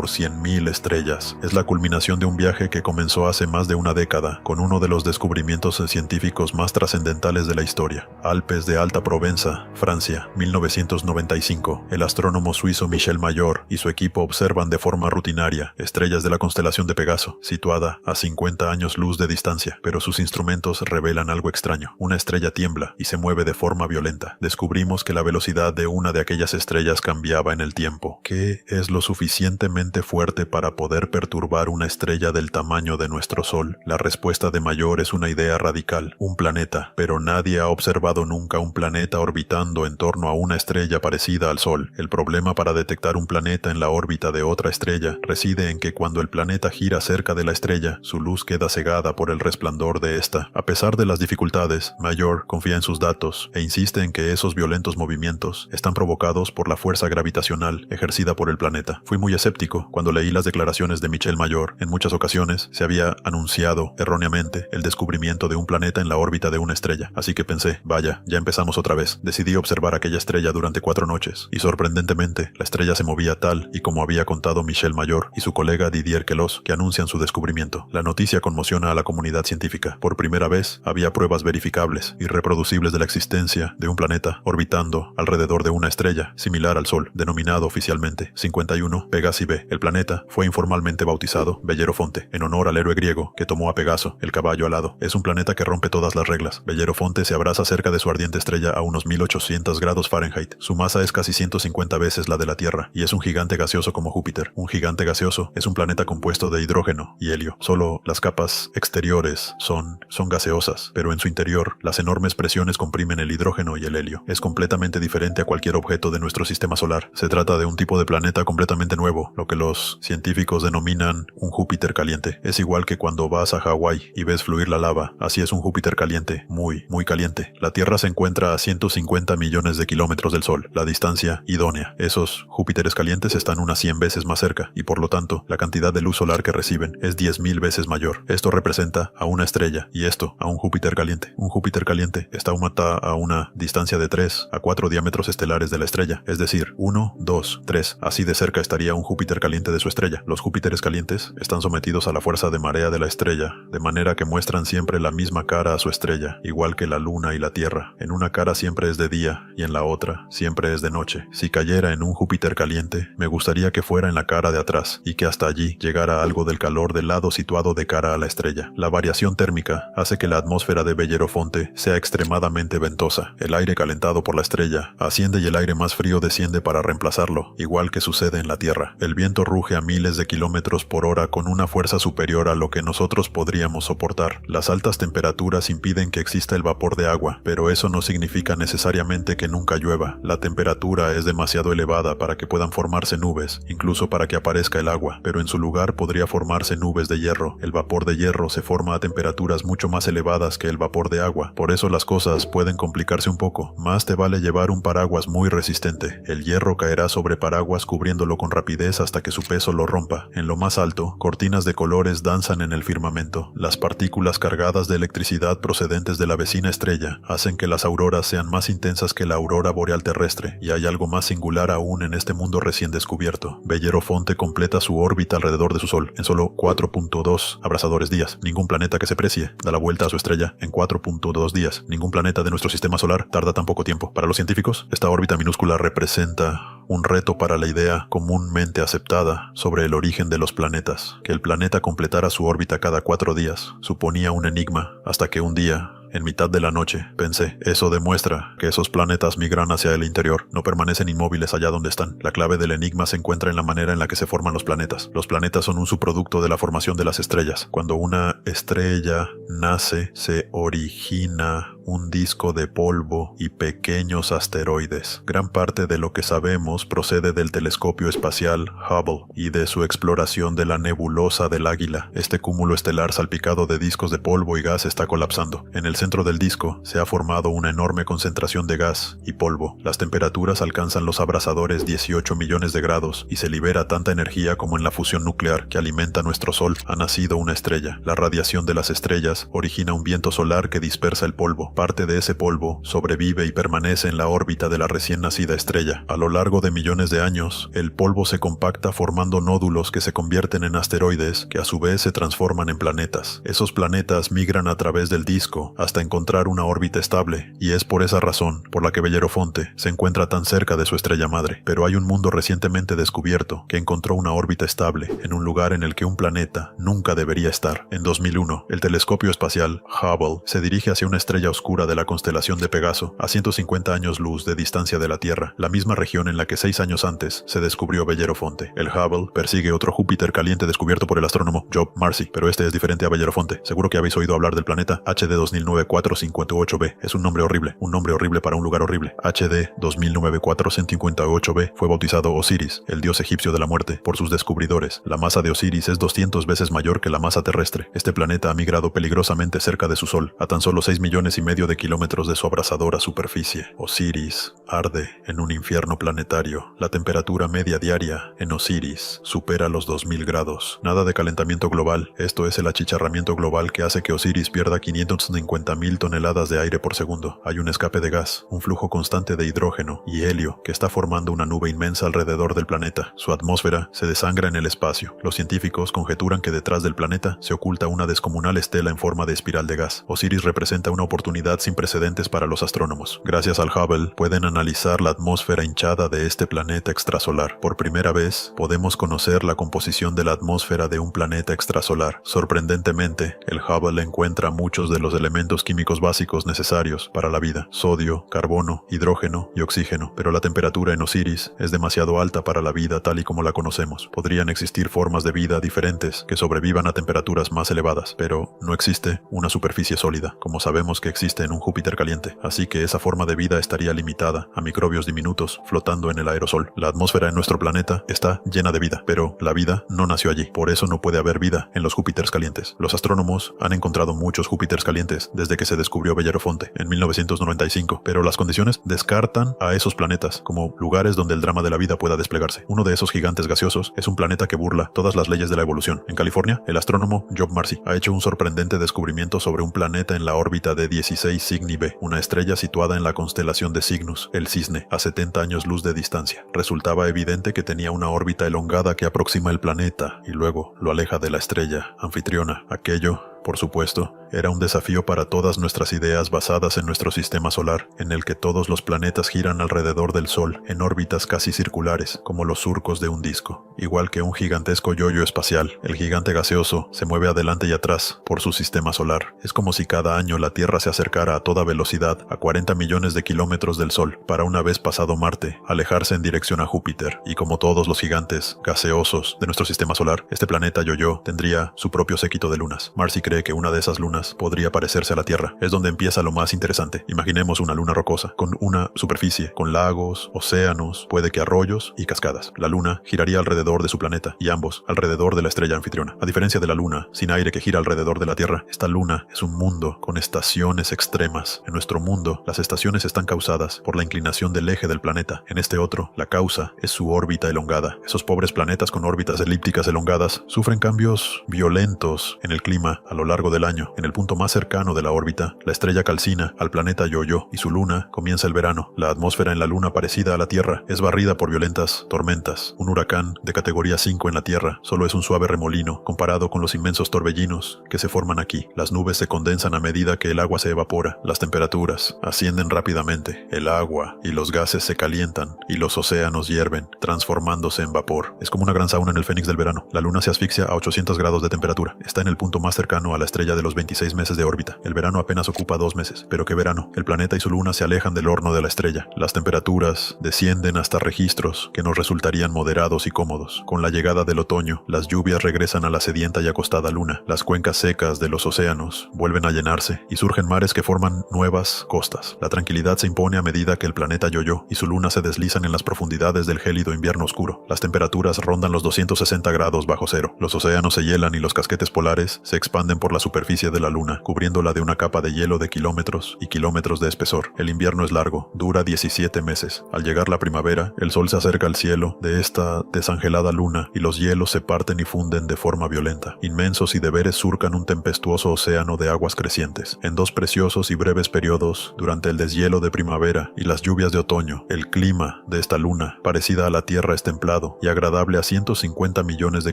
por 100.000 estrellas. Es la culminación de un viaje que comenzó hace más de una década, con uno de los descubrimientos científicos más trascendentales de la historia. Alpes de Alta Provenza, Francia, 1995. El astrónomo suizo Michel Mayor y su equipo observan de forma rutinaria estrellas de la constelación de Pegaso, situada a 50 años luz de distancia, pero sus instrumentos revelan algo extraño. Una estrella tiembla y se mueve de forma violenta. Descubrimos que la velocidad de una de aquellas estrellas cambiaba en el tiempo. ¿Qué es lo suficientemente fuerte para poder perturbar una estrella del tamaño de nuestro Sol? La respuesta de Mayor es una idea radical: un planeta, pero nadie ha observado nunca un planeta orbitando en torno a una estrella parecida al Sol. El problema para detectar un planeta en la órbita de otra estrella reside en que cuando el planeta gira cerca de la estrella, su luz queda cegada por el resplandor de esta. A pesar de las dificultades, Mayor confía en sus datos e insiste en que esos violentos movimientos están provocados por la fuerza gravitacional ejercida por el planeta. Fui muy escéptico cuando leí las declaraciones de Michel Mayor. En muchas ocasiones se había anunciado erróneamente el descubrimiento de un planeta en la órbita de una estrella, así que pensé, vaya, ya empezamos otra vez. Decidí observar aquella estrella durante 4 noches, y sorprendentemente, la estrella se movía tal y como había contado Michel Mayor y su colega Didier Queloz, que anuncian su descubrimiento. La noticia conmociona a la comunidad científica. Por primera vez, había pruebas verificables y reproducibles de la existencia de un planeta orbitando alrededor de una estrella similar al Sol, denominado oficialmente 51 Pegasi B. El planeta fue informalmente bautizado Bellerofonte, en honor al héroe griego que tomó a Pegaso, el caballo alado. Es un planeta que rompe todas las reglas. Bellerofonte se abraza cerca de su ardiente estrella a unos 1800 grados Fahrenheit. Su masa es casi 150 veces la de la Tierra, y es un gigante gaseoso como Júpiter. Un gigante gaseoso es un planeta compuesto de hidrógeno y helio. Solo las capas exteriores son gaseosas, pero en su interior, las enormes presiones comprimen el hidrógeno y el helio. Es completamente diferente a cualquier objeto de nuestro sistema solar. Se trata de un tipo de planeta completamente nuevo, lo que los científicos denominan un Júpiter caliente. Es igual que cuando vas a Hawái y ves fluir la lava. Así es un Júpiter caliente, muy caliente. La Tierra se encuentra a 150 millones de kilómetros del Sol, la distancia idónea. Esos Júpiteres calientes están unas 100 veces más cerca, y por lo tanto, la cantidad de luz solar que reciben es 10.000 veces mayor. Esto representa a una estrella, y esto a un Júpiter caliente. Un Júpiter caliente está a una distancia de 3 a 4 diámetros estelares de la estrella, es decir, 1, 2, 3. Así de cerca estaría un Júpiter caliente de su estrella. Los Júpiteres calientes están sometidos a la fuerza de marea de la estrella, de manera que muestran siempre la misma cara a su estrella, igual que la Luna y la Tierra. En una cara siempre es de día, y en la otra siempre es de noche. Si cayera en un Júpiter caliente, me gustaría que fuera en la cara de atrás, y que hasta allí llegara algo del calor del lado situado de cara a la estrella. La variación térmica hace que la atmósfera de Bellerofonte sea extremadamente ventosa. El aire calentado por la estrella asciende y el aire más frío desciende para reemplazarlo, igual que sucede en la Tierra. El viento ruge a miles de kilómetros por hora con una fuerza superior a lo que nosotros podríamos soportar. Las altas temperaturas impiden que exista el vapor de agua, pero eso no significa necesariamente que nunca llueva. La temperatura es demasiado elevada para que puedan formarse nubes, incluso para que aparezca el agua, pero en su lugar podría formarse nubes de hierro. El vapor de hierro se forma a temperaturas mucho más elevadas que el vapor de agua. Por eso las cosas pueden complicarse un poco. Más te vale llevar un paraguas muy resistente. El hierro caerá sobre paraguas cubriéndolo con rapidez hasta que su peso lo rompa. En lo más alto, cortinas de colores danzan en el firmamento. Las partículas cargadas de electricidad procedentes de la vecina estrella hacen que las auroras sean más intensas que la aurora boreal terrestre, y hay algo más singular aún en este mundo recién descubierto. Bellerofonte completa su órbita alrededor de su Sol en solo 4.2 abrasadores días. Ningún planeta que se precie da la vuelta a su estrella en 4.2 días. Ningún planeta de nuestro sistema solar tarda tan poco tiempo. Para los científicos, esta órbita minúscula representa un reto para la idea comúnmente aceptada sobre el origen de los planetas. Que el planeta completara su órbita cada 4 días suponía un enigma, hasta que un día, en mitad de la noche, pensé, eso demuestra que esos planetas migran hacia el interior, no permanecen inmóviles allá donde están. La clave del enigma se encuentra en la manera en la que se forman los planetas. Los planetas son un subproducto de la formación de las estrellas. Cuando una estrella nace, se origina un disco de polvo y pequeños asteroides. Gran parte de lo que sabemos procede del telescopio espacial Hubble y de su exploración de la nebulosa del Águila. Este cúmulo estelar salpicado de discos de polvo y gas está colapsando. En el centro del disco se ha formado una enorme concentración de gas y polvo. Las temperaturas alcanzan los abrasadores 18 millones de grados y se libera tanta energía como en la fusión nuclear que alimenta nuestro Sol. Ha nacido una estrella. La radiación de las estrellas origina un viento solar que dispersa el polvo. Parte de ese polvo sobrevive y permanece en la órbita de la recién nacida estrella. A lo largo de millones de años, el polvo se compacta formando nódulos que se convierten en asteroides, que a su vez se transforman en planetas. Esos planetas migran a través del disco hasta encontrar una órbita estable, y es por esa razón por la que Bellerofonte se encuentra tan cerca de su estrella madre. Pero hay un mundo recientemente descubierto que encontró una órbita estable en un lugar en el que un planeta nunca debería estar. En 2001, el telescopio espacial Hubble se dirige hacia una estrella oscura de la constelación de Pegaso, a 150 años luz de distancia de la Tierra, la misma región en la que 6 años antes se descubrió Bellerofonte. El Hubble persigue otro Júpiter caliente descubierto por el astrónomo Job Marcy, pero este es diferente a Bellerofonte. Seguro que habéis oído hablar del planeta HD 2009-458b. Es un nombre horrible para un lugar horrible. HD 2009-458b fue bautizado Osiris, el dios egipcio de la muerte, por sus descubridores. La masa de Osiris es 200 veces mayor que la masa terrestre. Este planeta ha migrado peligrosamente cerca de su Sol, a tan solo 6,5 millones de kilómetros de su abrasadora superficie. Osiris arde en un infierno planetario. La temperatura media diaria en Osiris supera los 2000 grados. Nada de calentamiento global. Esto es el achicharramiento global que hace que Osiris pierda 550,000 toneladas de aire por segundo. Hay un escape de gas, un flujo constante de hidrógeno y helio que está formando una nube inmensa alrededor del planeta. Su atmósfera se desangra en el espacio. Los científicos conjeturan que detrás del planeta se oculta una descomunal estela en forma de espiral de gas. Osiris representa una oportunidad sin precedentes para los astrónomos. Gracias al Hubble pueden analizar la atmósfera hinchada de este planeta extrasolar. Por primera vez podemos conocer la composición de la atmósfera de un planeta extrasolar. Sorprendentemente, el Hubble encuentra muchos de los elementos químicos básicos necesarios para la vida: sodio, carbono, hidrógeno y oxígeno. Pero la temperatura en Osiris es demasiado alta para la vida tal y como la conocemos. Podrían existir formas de vida diferentes que sobrevivan a temperaturas más elevadas, pero no existe una superficie sólida, como sabemos que existe en un Júpiter caliente, así que esa forma de vida estaría limitada a microbios diminutos flotando en el aerosol. La atmósfera en nuestro planeta está llena de vida, pero la vida no nació allí, por eso no puede haber vida en los Júpiters calientes. Los astrónomos han encontrado muchos Júpiters calientes desde que se descubrió Bellerofonte en 1995, pero las condiciones descartan a esos planetas como lugares donde el drama de la vida pueda desplegarse. Uno de esos gigantes gaseosos es un planeta que burla todas las leyes de la evolución. En California, el astrónomo Job Marcy ha hecho un sorprendente descubrimiento sobre un planeta en la órbita de 16 Cygni b, una estrella situada en la constelación de Cygnus, el Cisne, a 70 años luz de distancia. Resultaba evidente que tenía una órbita elongada que aproxima el planeta y luego lo aleja de la estrella anfitriona. Aquello, por supuesto, era un desafío para todas nuestras ideas basadas en nuestro sistema solar, en el que todos los planetas giran alrededor del Sol en órbitas casi circulares, como los surcos de un disco. Igual que un gigantesco yoyo espacial, el gigante gaseoso se mueve adelante y atrás por su sistema solar. Es como si cada año la Tierra se acercara a toda velocidad a 40 millones de kilómetros del Sol, para una vez pasado Marte, alejarse en dirección a Júpiter. Y como todos los gigantes gaseosos de nuestro sistema solar, este planeta yoyo tendría su propio séquito de lunas. Marcy cree que una de esas lunas podría parecerse a la Tierra. Es donde empieza lo más interesante. Imaginemos una luna rocosa, con una superficie, con lagos, océanos, puede que arroyos y cascadas. La luna giraría alrededor de su planeta, y ambos alrededor de la estrella anfitriona. A diferencia de la luna, sin aire, que gira alrededor de la Tierra, esta luna es un mundo con estaciones extremas. En nuestro mundo, las estaciones están causadas por la inclinación del eje del planeta. En este otro, la causa es su órbita elongada. Esos pobres planetas con órbitas elípticas elongadas sufren cambios violentos en el clima a lo largo del año. En el punto más cercano de la órbita, la estrella calcina al planeta Yo-Yo y su luna comienza el verano. La atmósfera en la luna, parecida a la Tierra, es barrida por violentas tormentas. Un huracán de categoría 5 en la Tierra solo es un suave remolino comparado con los inmensos torbellinos que se forman aquí. Las nubes se condensan a medida que el agua se evapora. Las temperaturas ascienden rápidamente. El agua y los gases se calientan y los océanos hierven, transformándose en vapor. Es como una gran sauna en el fénix del verano. La luna se asfixia a 800 grados de temperatura. Está en el punto más cercano a la estrella de los 26 meses de órbita. El verano apenas ocupa 2 meses. Pero qué verano. El planeta y su luna se alejan del horno de la estrella. Las temperaturas descienden hasta registros que nos resultarían moderados y cómodos. Con la llegada del otoño, las lluvias regresan a la sedienta y acostada luna. Las cuencas secas de los océanos vuelven a llenarse y surgen mares que forman nuevas costas. La tranquilidad se impone a medida que el planeta Yo-Yo y su luna se deslizan en las profundidades del gélido invierno oscuro. Las temperaturas rondan los 260 grados bajo cero. Los océanos se hielan y los casquetes polares se expanden por la superficie de la Luna, cubriéndola de una capa de hielo de kilómetros y kilómetros de espesor. El invierno es largo, dura 17 meses. Al llegar la primavera, el sol se acerca al cielo de esta desangelada luna y los hielos se parten y funden de forma violenta. Inmensos y deberes surcan un tempestuoso océano de aguas crecientes. En 2 preciosos y breves periodos, durante el deshielo de primavera y las lluvias de otoño, el clima de esta luna, parecida a la Tierra, es templado y agradable a 150 millones de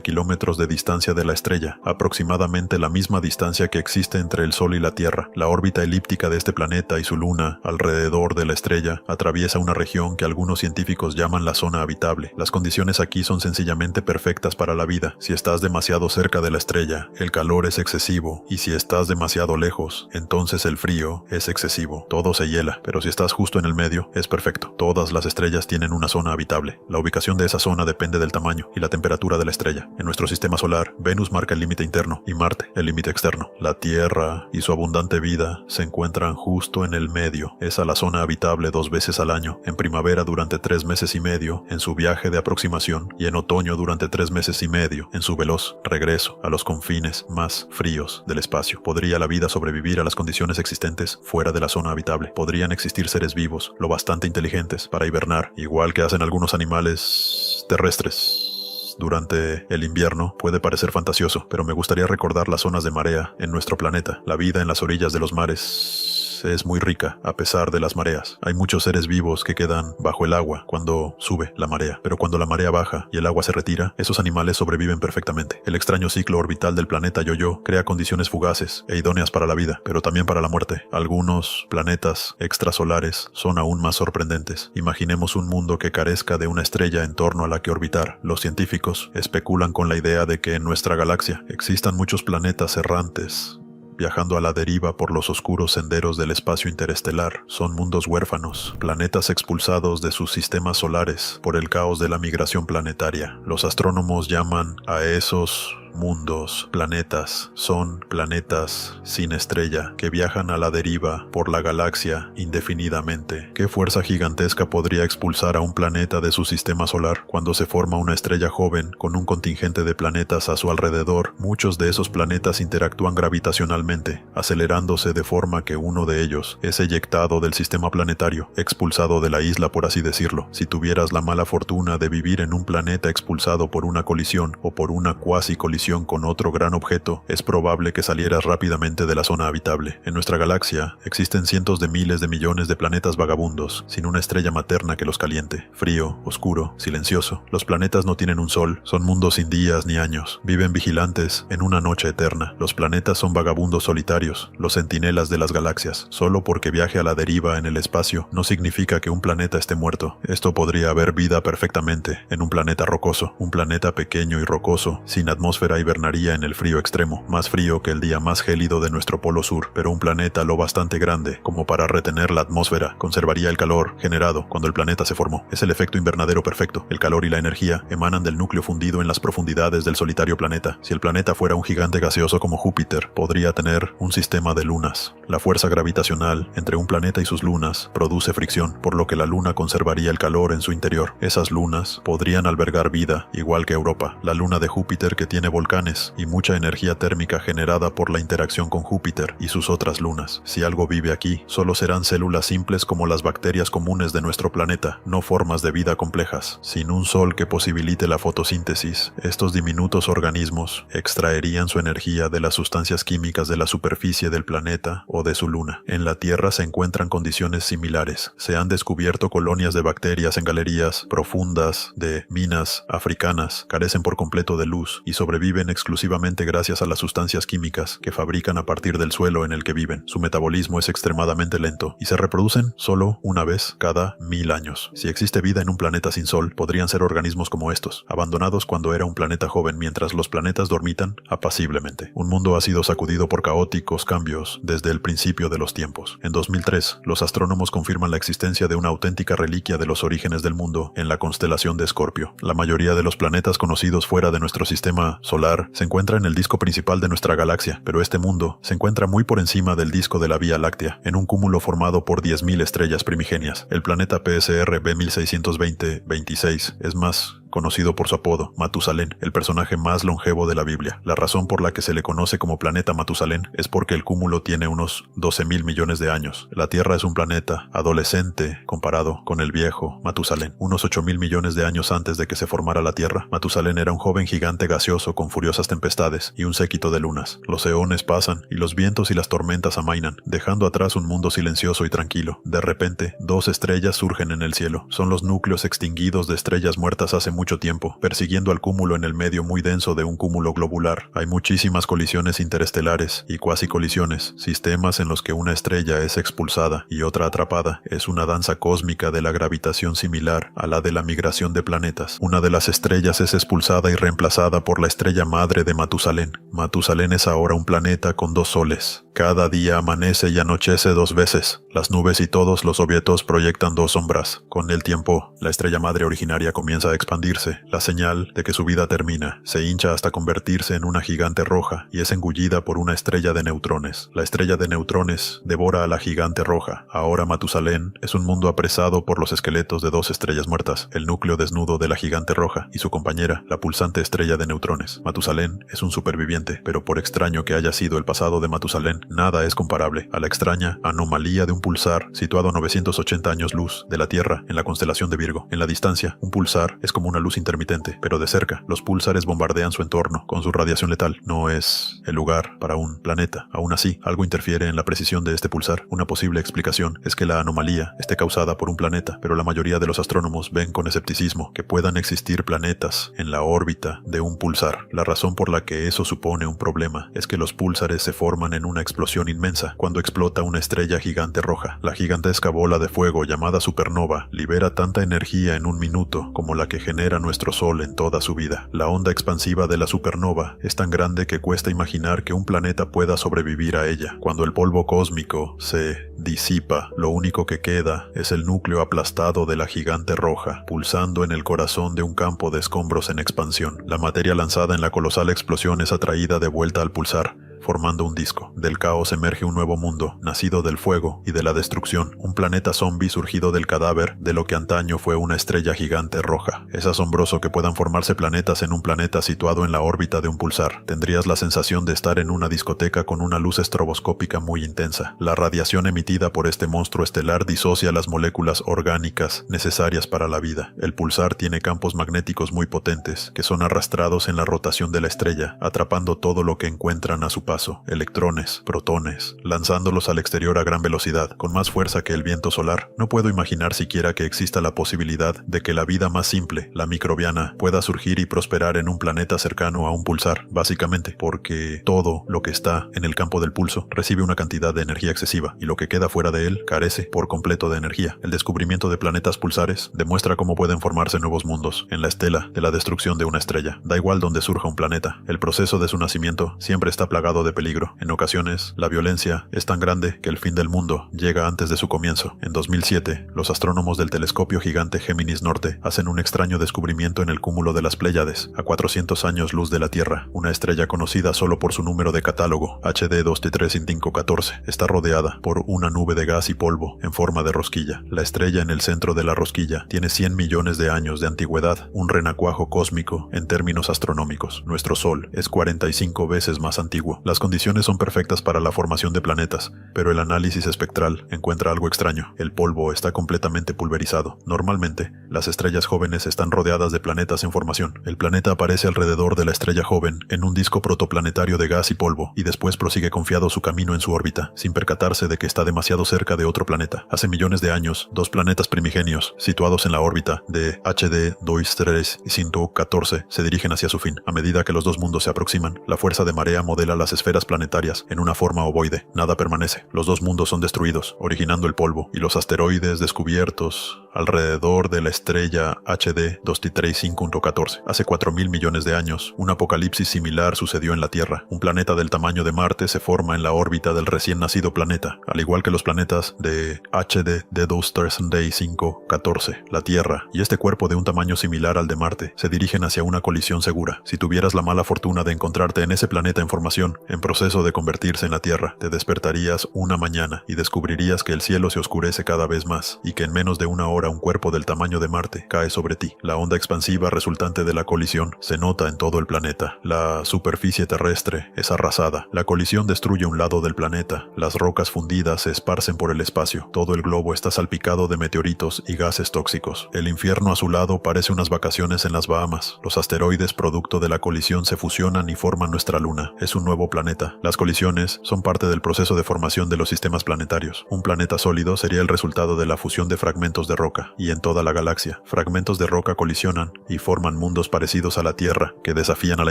kilómetros de distancia de la estrella, aproximadamente la misma distancia que existe entre el Sol y la Tierra. La órbita elíptica de este planeta y su luna, alrededor de la estrella, atraviesa una región que algunos científicos llaman la zona habitable. Las condiciones aquí son sencillamente perfectas para la vida. Si estás demasiado cerca de la estrella, el calor es excesivo, y si estás demasiado lejos, entonces el frío es excesivo. Todo se hiela, pero si estás justo en el medio, es perfecto. Todas las estrellas tienen una zona habitable. La ubicación de esa zona depende del tamaño y la temperatura de la estrella. En nuestro sistema solar, Venus marca el límite interno y Marte el límite externo. La Tierra y su abundante vida se encuentran justo en el medio. Es a la zona habitable 2 veces al año, en primavera durante 3 meses y medio, en su viaje de aproximación, y en otoño durante 3 meses y medio, en su veloz regreso a los confines más fríos del espacio. ¿Podría la vida sobrevivir a las condiciones existentes fuera de la zona habitable? ¿Podrían existir seres vivos lo bastante inteligentes para hibernar, igual que hacen algunos animales terrestres durante el invierno? Puede parecer fantasioso, pero me gustaría recordar las zonas de marea en nuestro planeta. La vida en las orillas de los mares es muy rica a pesar de las mareas. Hay muchos seres vivos que quedan bajo el agua cuando sube la marea, pero cuando la marea baja y el agua se retira, esos animales sobreviven perfectamente. El extraño ciclo orbital del planeta Yo-Yo crea condiciones fugaces e idóneas para la vida, pero también para la muerte. Algunos planetas extrasolares son aún más sorprendentes. Imaginemos un mundo que carezca de una estrella en torno a la que orbitar. Los científicos especulan con la idea de que en nuestra galaxia existan muchos planetas errantes, viajando a la deriva por los oscuros senderos del espacio interestelar. Son mundos huérfanos, planetas expulsados de sus sistemas solares por el caos de la migración planetaria. Los astrónomos llaman a esos mundos planetas. Son planetas sin estrella que viajan a la deriva por la galaxia indefinidamente. ¿Qué fuerza gigantesca podría expulsar a un planeta de su sistema solar cuando se forma una estrella joven con un contingente de planetas a su alrededor? Muchos de esos planetas interactúan gravitacionalmente, acelerándose de forma que uno de ellos es eyectado del sistema planetario, expulsado de la isla, por así decirlo. Si tuvieras la mala fortuna de vivir en un planeta expulsado por una colisión o por una cuasi colisión con otro gran objeto, es probable que salieras rápidamente de la zona habitable. En nuestra galaxia existen cientos de miles de millones de planetas vagabundos, sin una estrella materna que los caliente. Frío, oscuro, silencioso. Los planetas no tienen un sol, son mundos sin días ni años. Viven vigilantes en una noche eterna. Los planetas son vagabundos solitarios, los centinelas de las galaxias. Solo porque viaje a la deriva en el espacio no significa que un planeta esté muerto. Esto podría haber vida perfectamente en un planeta rocoso. Un planeta pequeño y rocoso, sin atmósfera, hibernaría en el frío extremo, más frío que el día más gélido de nuestro polo sur, pero un planeta lo bastante grande como para retener la atmósfera conservaría el calor generado cuando el planeta se formó. Es el efecto invernadero perfecto. El calor y la energía emanan del núcleo fundido en las profundidades del solitario planeta. Si el planeta fuera un gigante gaseoso como Júpiter, podría tener un sistema de lunas. La fuerza gravitacional entre un planeta y sus lunas produce fricción, por lo que la luna conservaría el calor en su interior. Esas lunas podrían albergar vida, igual que Europa, la luna de Júpiter, que tiene volcanes y mucha energía térmica generada por la interacción con Júpiter y sus otras lunas. Si algo vive aquí, solo serán células simples como las bacterias comunes de nuestro planeta, no formas de vida complejas. Sin un sol que posibilite la fotosíntesis, estos diminutos organismos extraerían su energía de las sustancias químicas de la superficie del planeta o de su luna. En la Tierra se encuentran condiciones similares. Se han descubierto colonias de bacterias en galerías profundas de minas africanas, carecen por completo de luz y sobreviven exclusivamente gracias a las sustancias químicas que fabrican a partir del suelo en el que viven. Su metabolismo es extremadamente lento y se reproducen solo una vez cada 1000 años. Si existe vida en un planeta sin sol, podrían ser organismos como estos, abandonados cuando era un planeta joven mientras los planetas dormitan apaciblemente. Un mundo ha sido sacudido por caóticos cambios desde el principio de los tiempos. En 2003, los astrónomos confirman la existencia de una auténtica reliquia de los orígenes del mundo en la constelación de Escorpio. La mayoría de los planetas conocidos fuera de nuestro sistema solar se encuentra en el disco principal de nuestra galaxia, pero este mundo se encuentra muy por encima del disco de la Vía Láctea, en un cúmulo formado por 10.000 estrellas primigenias. El planeta PSR B1620-26 es más conocido por su apodo, Matusalén, el personaje más longevo de la Biblia. La razón por la que se le conoce como planeta Matusalén es porque el cúmulo tiene unos 12.000 millones de años. La Tierra es un planeta adolescente comparado con el viejo Matusalén. Unos 8.000 millones de años antes de que se formara la Tierra, Matusalén era un joven gigante gaseoso con furiosas tempestades y un séquito de lunas. Los eones pasan y los vientos y las tormentas amainan, dejando atrás un mundo silencioso y tranquilo. De repente, dos estrellas surgen en el cielo. Son los núcleos extinguidos de estrellas muertas hace mucho tiempo, persiguiendo al cúmulo en el medio muy denso de un cúmulo globular. Hay muchísimas colisiones interestelares y cuasi colisiones, sistemas en los que una estrella es expulsada y otra atrapada. Es una danza cósmica de la gravitación similar a la de la migración de planetas. Una de las estrellas es expulsada y reemplazada por la estrella madre de Matusalén. Matusalén es ahora un planeta con 2 soles. Cada día amanece y anochece 2 veces. Las nubes y todos los objetos proyectan 2 sombras. Con el tiempo, la estrella madre originaria comienza a expandirse, la señal de que su vida termina. Se hincha hasta convertirse en una gigante roja y es engullida por una estrella de neutrones. La estrella de neutrones devora a la gigante roja. Ahora Matusalén es un mundo apresado por los esqueletos de 2 estrellas muertas, el núcleo desnudo de la gigante roja y su compañera, la pulsante estrella de neutrones. Matusalén es un superviviente, pero por extraño que haya sido el pasado de Matusalén, nada es comparable a la extraña anomalía de un pulsar situado a 980 años luz de la Tierra en la constelación de Virgo. En la distancia, un pulsar es como una luz intermitente, pero de cerca, los púlsares bombardean su entorno con su radiación letal. No es el lugar para un planeta. Aún así, algo interfiere en la precisión de este pulsar. Una posible explicación es que la anomalía esté causada por un planeta, pero la mayoría de los astrónomos ven con escepticismo que puedan existir planetas en la órbita de un pulsar. La razón por la que eso supone un problema es que los púlsares se forman en una explosión inmensa cuando explota una estrella gigante roja. La gigantesca bola de fuego llamada supernova libera tanta energía en un minuto como la que genera nuestro Sol en toda su vida. La onda expansiva de la supernova es tan grande que cuesta imaginar que un planeta pueda sobrevivir a ella. Cuando el polvo cósmico se disipa, lo único que queda es el núcleo aplastado de la gigante roja, pulsando en el corazón de un campo de escombros en expansión. La materia lanzada en la colosal explosión es atraída de vuelta al pulsar, formando un disco. Del caos emerge un nuevo mundo, nacido del fuego y de la destrucción, un planeta zombie surgido del cadáver de lo que antaño fue una estrella gigante roja. Es asombroso que puedan formarse planetas en un planeta situado en la órbita de un pulsar. Tendrías la sensación de estar en una discoteca con una luz estroboscópica muy intensa. La radiación emitida por este monstruo estelar disocia las moléculas orgánicas necesarias para la vida. El pulsar tiene campos magnéticos muy potentes, que son arrastrados en la rotación de la estrella, atrapando todo lo que encuentran a su paso, electrones, protones, lanzándolos al exterior a gran velocidad, con más fuerza que el viento solar. No puedo imaginar siquiera que exista la posibilidad de que la vida más simple, la microbiana, pueda surgir y prosperar en un planeta cercano a un pulsar, básicamente porque todo lo que está en el campo del pulso recibe una cantidad de energía excesiva, y lo que queda fuera de él carece por completo de energía. El descubrimiento de planetas pulsares demuestra cómo pueden formarse nuevos mundos en la estela de la destrucción de una estrella. Da igual donde surja un planeta, el proceso de su nacimiento siempre está plagado de peligro. En ocasiones, la violencia es tan grande que el fin del mundo llega antes de su comienzo. En 2007, los astrónomos del telescopio gigante Géminis Norte hacen un extraño descubrimiento en el cúmulo de las Pléyades, a 400 años luz de la Tierra. Una estrella conocida solo por su número de catálogo, HD 23514, está rodeada por una nube de gas y polvo en forma de rosquilla. La estrella en el centro de la rosquilla tiene 100 millones de años de antigüedad, un renacuajo cósmico en términos astronómicos. Nuestro Sol es 45 veces más antiguo. Las condiciones son perfectas para la formación de planetas, pero el análisis espectral encuentra algo extraño. El polvo está completamente pulverizado. Normalmente, las estrellas jóvenes están rodeadas de planetas en formación. El planeta aparece alrededor de la estrella joven en un disco protoplanetario de gas y polvo, y después prosigue confiado su camino en su órbita, sin percatarse de que está demasiado cerca de otro planeta. Hace millones de años, 2 planetas primigenios, situados en la órbita de HD 23514, se dirigen hacia su fin. A medida que los 2 mundos se aproximan, la fuerza de marea modela las esferas planetarias en una forma ovoide. Nada permanece. Los 2 mundos son destruidos, originando el polvo y los asteroides descubiertos alrededor de la estrella HD 23514. Hace 4.000 millones de años, un apocalipsis similar sucedió en la Tierra. Un planeta del tamaño de Marte se forma en la órbita del recién nacido planeta, al igual que los planetas de HD 23514. La Tierra y este cuerpo de un tamaño similar al de Marte se dirigen hacia una colisión segura. Si tuvieras la mala fortuna de encontrarte en ese planeta en formación, en proceso de convertirse en la Tierra, te despertarías una mañana y descubrirías que el cielo se oscurece cada vez más y que en menos de una hora Ahora un cuerpo del tamaño de Marte cae sobre ti. La onda expansiva resultante de la colisión se nota en todo el planeta. La superficie terrestre es arrasada. La colisión destruye un lado del planeta. Las rocas fundidas se esparcen por el espacio. Todo el globo está salpicado de meteoritos y gases tóxicos. El infierno azulado parece unas vacaciones en las Bahamas. Los asteroides producto de la colisión se fusionan y forman nuestra luna. Es un nuevo planeta. Las colisiones son parte del proceso de formación de los sistemas planetarios. Un planeta sólido sería el resultado de la fusión de fragmentos de roca, y en toda la galaxia, fragmentos de roca colisionan y forman mundos parecidos a la Tierra que desafían a la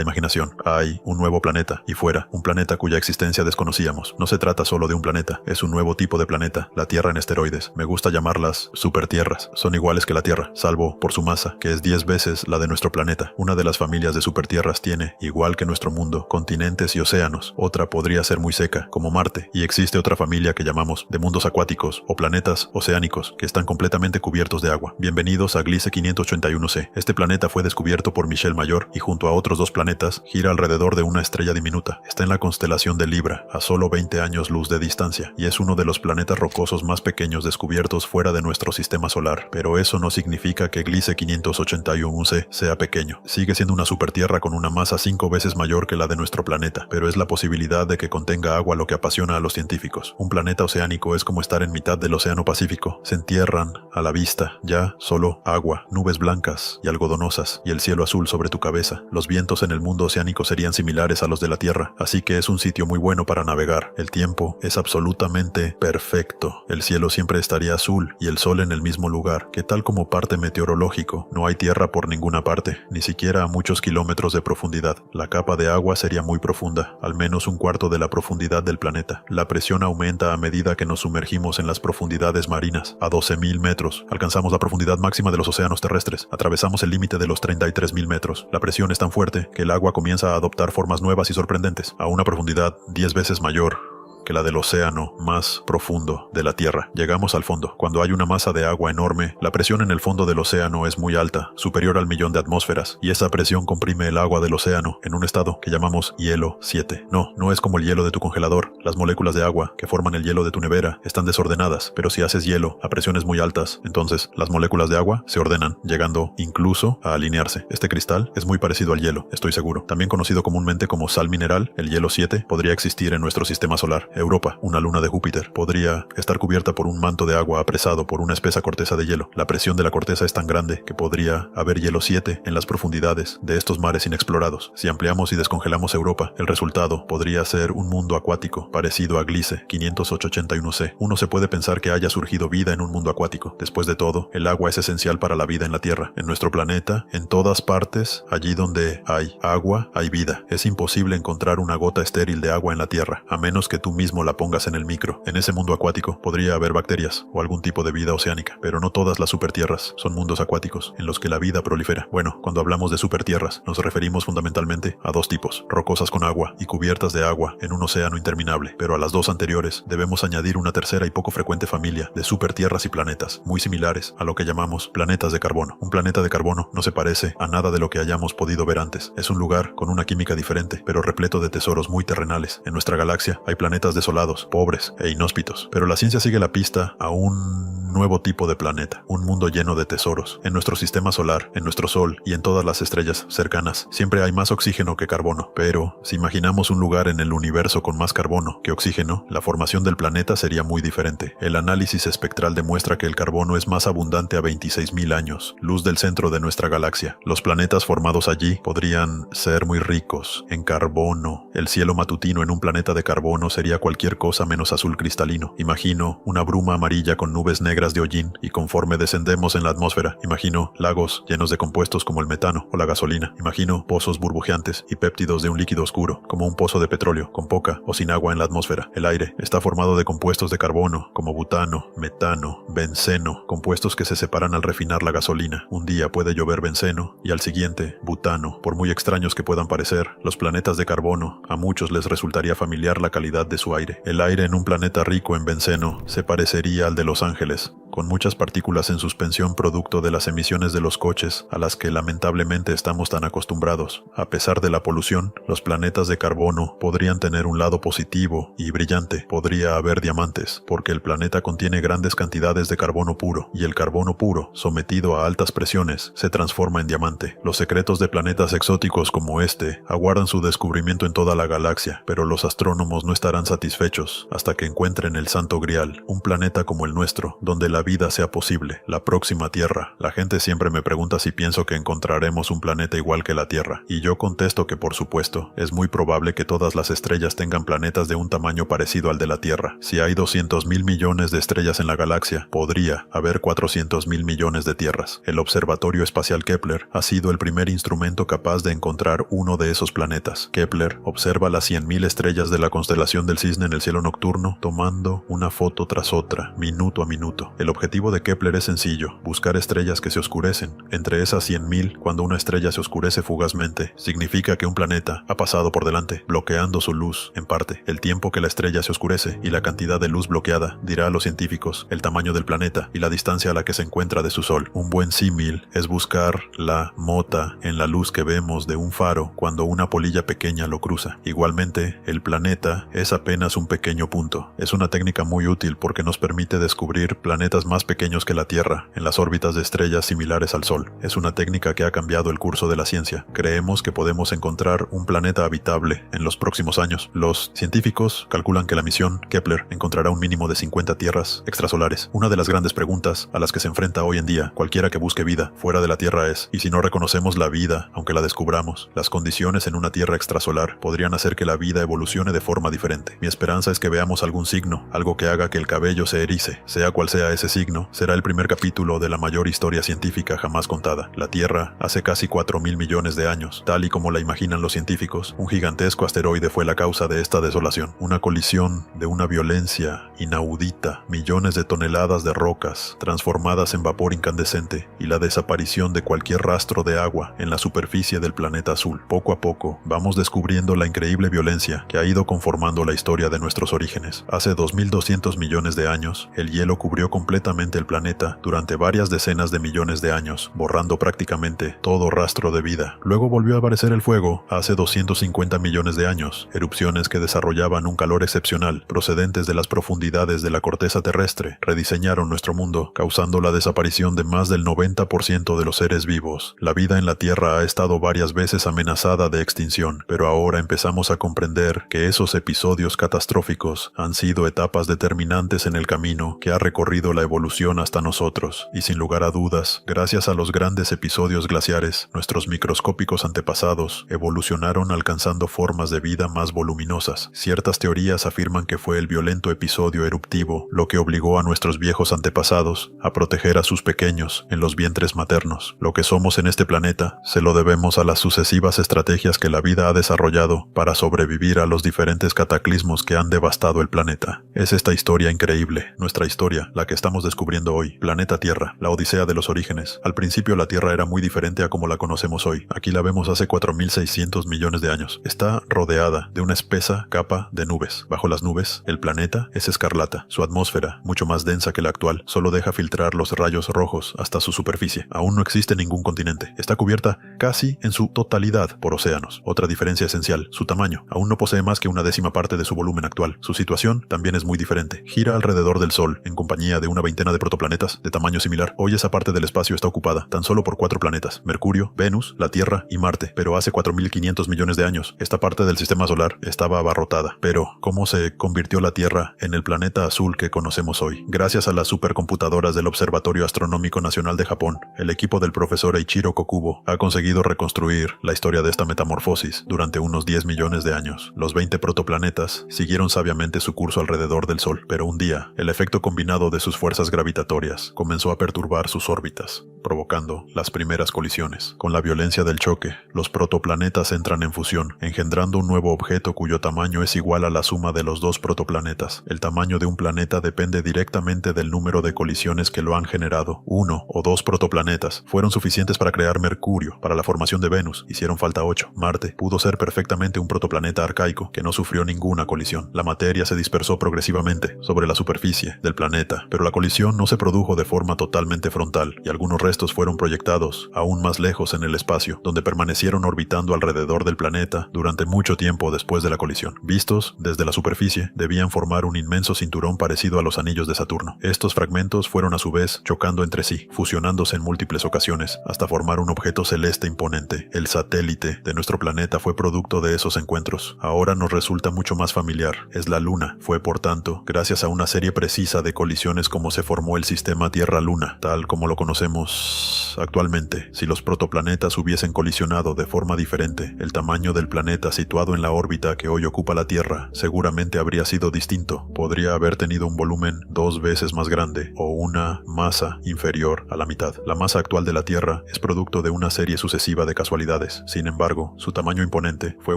imaginación. Hay un nuevo planeta, y fuera, un planeta cuya existencia desconocíamos. No se trata solo de un planeta, es un nuevo tipo de planeta, la Tierra en esteroides. Me gusta llamarlas supertierras. Son iguales que la Tierra, salvo por su masa, que es 10 veces la de nuestro planeta. Una de las familias de supertierras tiene, igual que nuestro mundo, continentes y océanos. Otra podría ser muy seca, como Marte, y existe otra familia que llamamos de mundos acuáticos o planetas oceánicos que están completamente cubiertos de agua. Bienvenidos a Gliese 581c. Este planeta fue descubierto por Michel Mayor y junto a otros 2 planetas gira alrededor de una estrella diminuta. Está en la constelación de Libra, a solo 20 años luz de distancia, y es uno de los planetas rocosos más pequeños descubiertos fuera de nuestro sistema solar. Pero eso no significa que Gliese 581c sea pequeño. Sigue siendo una supertierra con una masa 5 veces mayor que la de nuestro planeta, pero es la posibilidad de que contenga agua lo que apasiona a los científicos. Un planeta oceánico es como estar en mitad del Océano Pacífico. Se entierran a la vista ya solo agua, nubes blancas y algodonosas, y el cielo azul sobre tu cabeza. Los vientos en el mundo oceánico serían similares a los de la Tierra, así que es un sitio muy bueno para navegar. El tiempo es absolutamente perfecto. El cielo siempre estaría azul y el sol en el mismo lugar, que tal como parte meteorológico, no hay tierra por ninguna parte, ni siquiera a muchos kilómetros de profundidad. La capa de agua sería muy profunda, al menos un cuarto de la profundidad del planeta. La presión aumenta a medida que nos sumergimos en las profundidades marinas. A 12.000 metros, alcanzamos la profundidad máxima de los océanos terrestres. Atravesamos el límite de los 33.000 metros. La presión es tan fuerte que el agua comienza a adoptar formas nuevas y sorprendentes, a una profundidad 10 veces mayor que la del océano más profundo de la Tierra. Llegamos al fondo. Cuando hay una masa de agua enorme, la presión en el fondo del océano es muy alta, superior al 1.000.000 de atmósferas, y esa presión comprime el agua del océano en un estado que llamamos hielo 7. No es como el hielo de tu congelador. Las moléculas de agua que forman el hielo de tu nevera están desordenadas, pero si haces hielo a presiones muy altas, entonces las moléculas de agua se ordenan, llegando incluso a alinearse. Este cristal es muy parecido al hielo, estoy seguro. También conocido comúnmente como sal mineral, el hielo 7 podría existir en nuestro sistema solar. Europa, una luna de Júpiter, podría estar cubierta por un manto de agua apresado por una espesa corteza de hielo. La presión de la corteza es tan grande que podría haber hielo 7 en las profundidades de estos mares inexplorados. Si ampliamos y descongelamos Europa, el resultado podría ser un mundo acuático parecido a Gliese 581c. Uno se puede pensar que haya surgido vida en un mundo acuático. Después de todo, el agua es esencial para la vida en la Tierra, en nuestro planeta, en todas partes. Allí donde hay agua, hay vida. Es imposible encontrar una gota estéril de agua en la Tierra, a menos que tú mismo la pongas en el micro. En ese mundo acuático podría haber bacterias o algún tipo de vida oceánica, pero no todas las supertierras son mundos acuáticos en los que la vida prolifera. Bueno, cuando hablamos de supertierras, nos referimos fundamentalmente a 2 tipos: rocosas con agua y cubiertas de agua en un océano interminable, pero a las 2 anteriores debemos añadir una tercera y poco frecuente familia de supertierras y planetas, muy similares a lo que llamamos planetas de carbono. Un planeta de carbono no se parece a nada de lo que hayamos podido ver antes. Es un lugar con una química diferente, pero repleto de tesoros muy terrenales. En nuestra galaxia hay planetas desolados, pobres e inhóspitos, pero la ciencia sigue la pista a un nuevo tipo de planeta, un mundo lleno de tesoros. En nuestro sistema solar, en nuestro Sol y en todas las estrellas cercanas, siempre hay más oxígeno que carbono, pero si imaginamos un lugar en el universo con más carbono que oxígeno, la formación del planeta sería muy diferente. El análisis espectral demuestra que el carbono es más abundante a 26.000 años, luz del centro de nuestra galaxia. Los planetas formados allí podrían ser muy ricos en carbono. El cielo matutino en un planeta de carbono sería cualquier cosa menos azul cristalino. Imagino una bruma amarilla con nubes negras de hollín, y conforme descendemos en la atmósfera, imagino lagos llenos de compuestos como el metano o la gasolina. Imagino pozos burbujeantes y péptidos de un líquido oscuro, como un pozo de petróleo, con poca o sin agua en la atmósfera. El aire está formado de compuestos de carbono, como butano, metano, benceno, compuestos que se separan al refinar la gasolina. Un día puede llover benceno y al siguiente butano. Por muy extraños que puedan parecer, los planetas de carbono, a muchos les resultaría familiar la calidad de su aire. El aire en un planeta rico en benceno se parecería al de Los Ángeles, con muchas partículas en suspensión producto de las emisiones de los coches a las que lamentablemente estamos tan acostumbrados. A pesar de la polución, los planetas de carbono podrían tener un lado positivo y brillante. Podría haber diamantes, porque el planeta contiene grandes cantidades de carbono puro, y el carbono puro, sometido a altas presiones, se transforma en diamante. Los secretos de planetas exóticos como este aguardan su descubrimiento en toda la galaxia, pero los astrónomos no estarán satisfechos hasta que encuentren el Santo Grial, un planeta como el nuestro, donde la vida sea posible, la próxima Tierra. La gente siempre me pregunta si pienso que encontraremos un planeta igual que la Tierra, y yo contesto que por supuesto, es muy probable que todas las estrellas tengan planetas de un tamaño parecido al de la Tierra. Si hay 200.000 millones de estrellas en la galaxia, podría haber 400.000 millones de tierras. El Observatorio Espacial Kepler ha sido el primer instrumento capaz de encontrar uno de esos planetas. Kepler observa las 100.000 estrellas de la constelación del Cisne en el cielo nocturno, tomando una foto tras otra, minuto a minuto. El objetivo de Kepler es sencillo: buscar estrellas que se oscurecen. Entre esas 100.000, cuando una estrella se oscurece fugazmente, significa que un planeta ha pasado por delante, bloqueando su luz, en parte. El tiempo que la estrella se oscurece y la cantidad de luz bloqueada dirá a los científicos el tamaño del planeta y la distancia a la que se encuentra de su sol. Un buen símil es buscar la mota en la luz que vemos de un faro cuando una polilla pequeña lo cruza. Igualmente, el planeta es apenas un pequeño punto. Es una técnica muy útil porque nos permite descubrir planetas más pequeños que la Tierra en las órbitas de estrellas similares al Sol. Es una técnica que ha cambiado el curso de la ciencia. Creemos que podemos encontrar un planeta habitable en los próximos años. Los científicos calculan que la misión Kepler encontrará un mínimo de 50 tierras extrasolares. Una de las grandes preguntas a las que se enfrenta hoy en día cualquiera que busque vida fuera de la Tierra es: ¿y si no reconocemos la vida, aunque la descubramos? Las condiciones en una Tierra extrasolar podrían hacer que la vida evolucione de forma diferente. Mi esperanza es que veamos algún signo, algo que haga que el cabello se erice. Sea cual sea ese signo, será el primer capítulo de la mayor historia científica jamás contada. La Tierra, hace casi 4.000 millones de años, tal y como la imaginan los científicos, un gigantesco asteroide fue la causa de esta desolación. Una colisión de una violencia inaudita, millones de toneladas de rocas transformadas en vapor incandescente y la desaparición de cualquier rastro de agua en la superficie del planeta azul. Poco a poco, vamos descubriendo la increíble violencia que ha ido conformando la historia de nuestros orígenes. Hace 2.200 millones de años, el hielo cubrió completamente el planeta durante varias decenas de millones de años, borrando prácticamente todo rastro de vida. Luego volvió a aparecer el fuego hace 250 millones de años, erupciones que desarrollaban un calor excepcional procedentes de las profundidades de la corteza terrestre rediseñaron nuestro mundo, causando la desaparición de más del 90% de los seres vivos. La vida en la Tierra ha estado varias veces amenazada de extinción, pero ahora empezamos a comprender que esos episodios catastróficos han sido etapas determinantes en el camino que ha recorrido la evolución hasta nosotros, y sin lugar a dudas, gracias a los grandes episodios glaciares, nuestros microscópicos antepasados evolucionaron alcanzando formas de vida más voluminosas. Ciertas teorías afirman que fue el violento episodio eruptivo lo que obligó a nuestros viejos antepasados a proteger a sus pequeños en los vientres maternos. Lo que somos en este planeta se lo debemos a las sucesivas estrategias que la vida ha desarrollado para sobrevivir a los diferentes cataclismos que han devastado el planeta. Es esta historia increíble, nuestra historia, la que estamos descubriendo hoy. Planeta Tierra, la odisea de los orígenes. Al principio la Tierra era muy diferente a como la conocemos hoy. Aquí la vemos hace 4.600 millones de años. Está rodeada de una espesa capa de nubes. Bajo las nubes, el planeta es escarlata. Su atmósfera, mucho más densa que la actual, solo deja filtrar los rayos rojos hasta su superficie. Aún no existe ningún continente. Está cubierta casi en su totalidad por océanos. Otra diferencia esencial, su tamaño. Aún no posee más que una décima parte de su volumen actual. Su situación también es muy diferente. Gira alrededor del Sol, en compañía de una veintena de protoplanetas de tamaño similar. Hoy esa parte del espacio está ocupada tan solo por 4 planetas: Mercurio, Venus, la Tierra y Marte. Pero hace 4.500 millones de años, esta parte del sistema solar estaba abarrotada. Pero, ¿cómo se convirtió la Tierra en el planeta azul que conocemos hoy? Gracias a las supercomputadoras del Observatorio Astronómico Nacional de Japón, el equipo del profesor Eiichiro Kokubo ha conseguido reconstruir la historia de esta metamorfosis durante unos 10 millones de años. Los 20 protoplanetas siguieron sabiamente su curso alrededor del Sol, pero un día, el efecto combinado de sus fuerzas gravitatorias comenzó a perturbar sus órbitas, provocando las primeras colisiones. Con la violencia del choque, los protoplanetas entran en fusión, engendrando un nuevo objeto cuyo tamaño es igual a la suma de los dos protoplanetas. El tamaño de un planeta depende directamente del número de colisiones que lo han generado. 1 o 2 protoplanetas fueron suficientes para crear Mercurio. Para la formación de Venus hicieron falta 8. Marte pudo ser perfectamente un protoplaneta arcaico que no sufrió ninguna colisión. La materia se dispersó progresivamente sobre la superficie del planeta, pero la colisión colisión no se produjo de forma totalmente frontal y algunos restos fueron proyectados aún más lejos en el espacio, donde permanecieron orbitando alrededor del planeta durante mucho tiempo después de la colisión. Vistos desde la superficie, debían formar un inmenso cinturón parecido a los anillos de Saturno. Estos fragmentos fueron a su vez chocando entre sí, fusionándose en múltiples ocasiones, hasta formar un objeto celeste imponente. El satélite de nuestro planeta fue producto de esos encuentros. Ahora nos resulta mucho más familiar. Es la Luna. Fue, por tanto, gracias a una serie precisa de colisiones como se formó el sistema Tierra-Luna, tal como lo conocemos actualmente. Si los protoplanetas hubiesen colisionado de forma diferente, el tamaño del planeta situado en la órbita que hoy ocupa la Tierra seguramente habría sido distinto. Podría haber tenido un volumen 2 veces más grande o una masa inferior a la mitad. La masa actual de la Tierra es producto de una serie sucesiva de casualidades. Sin embargo, su tamaño imponente fue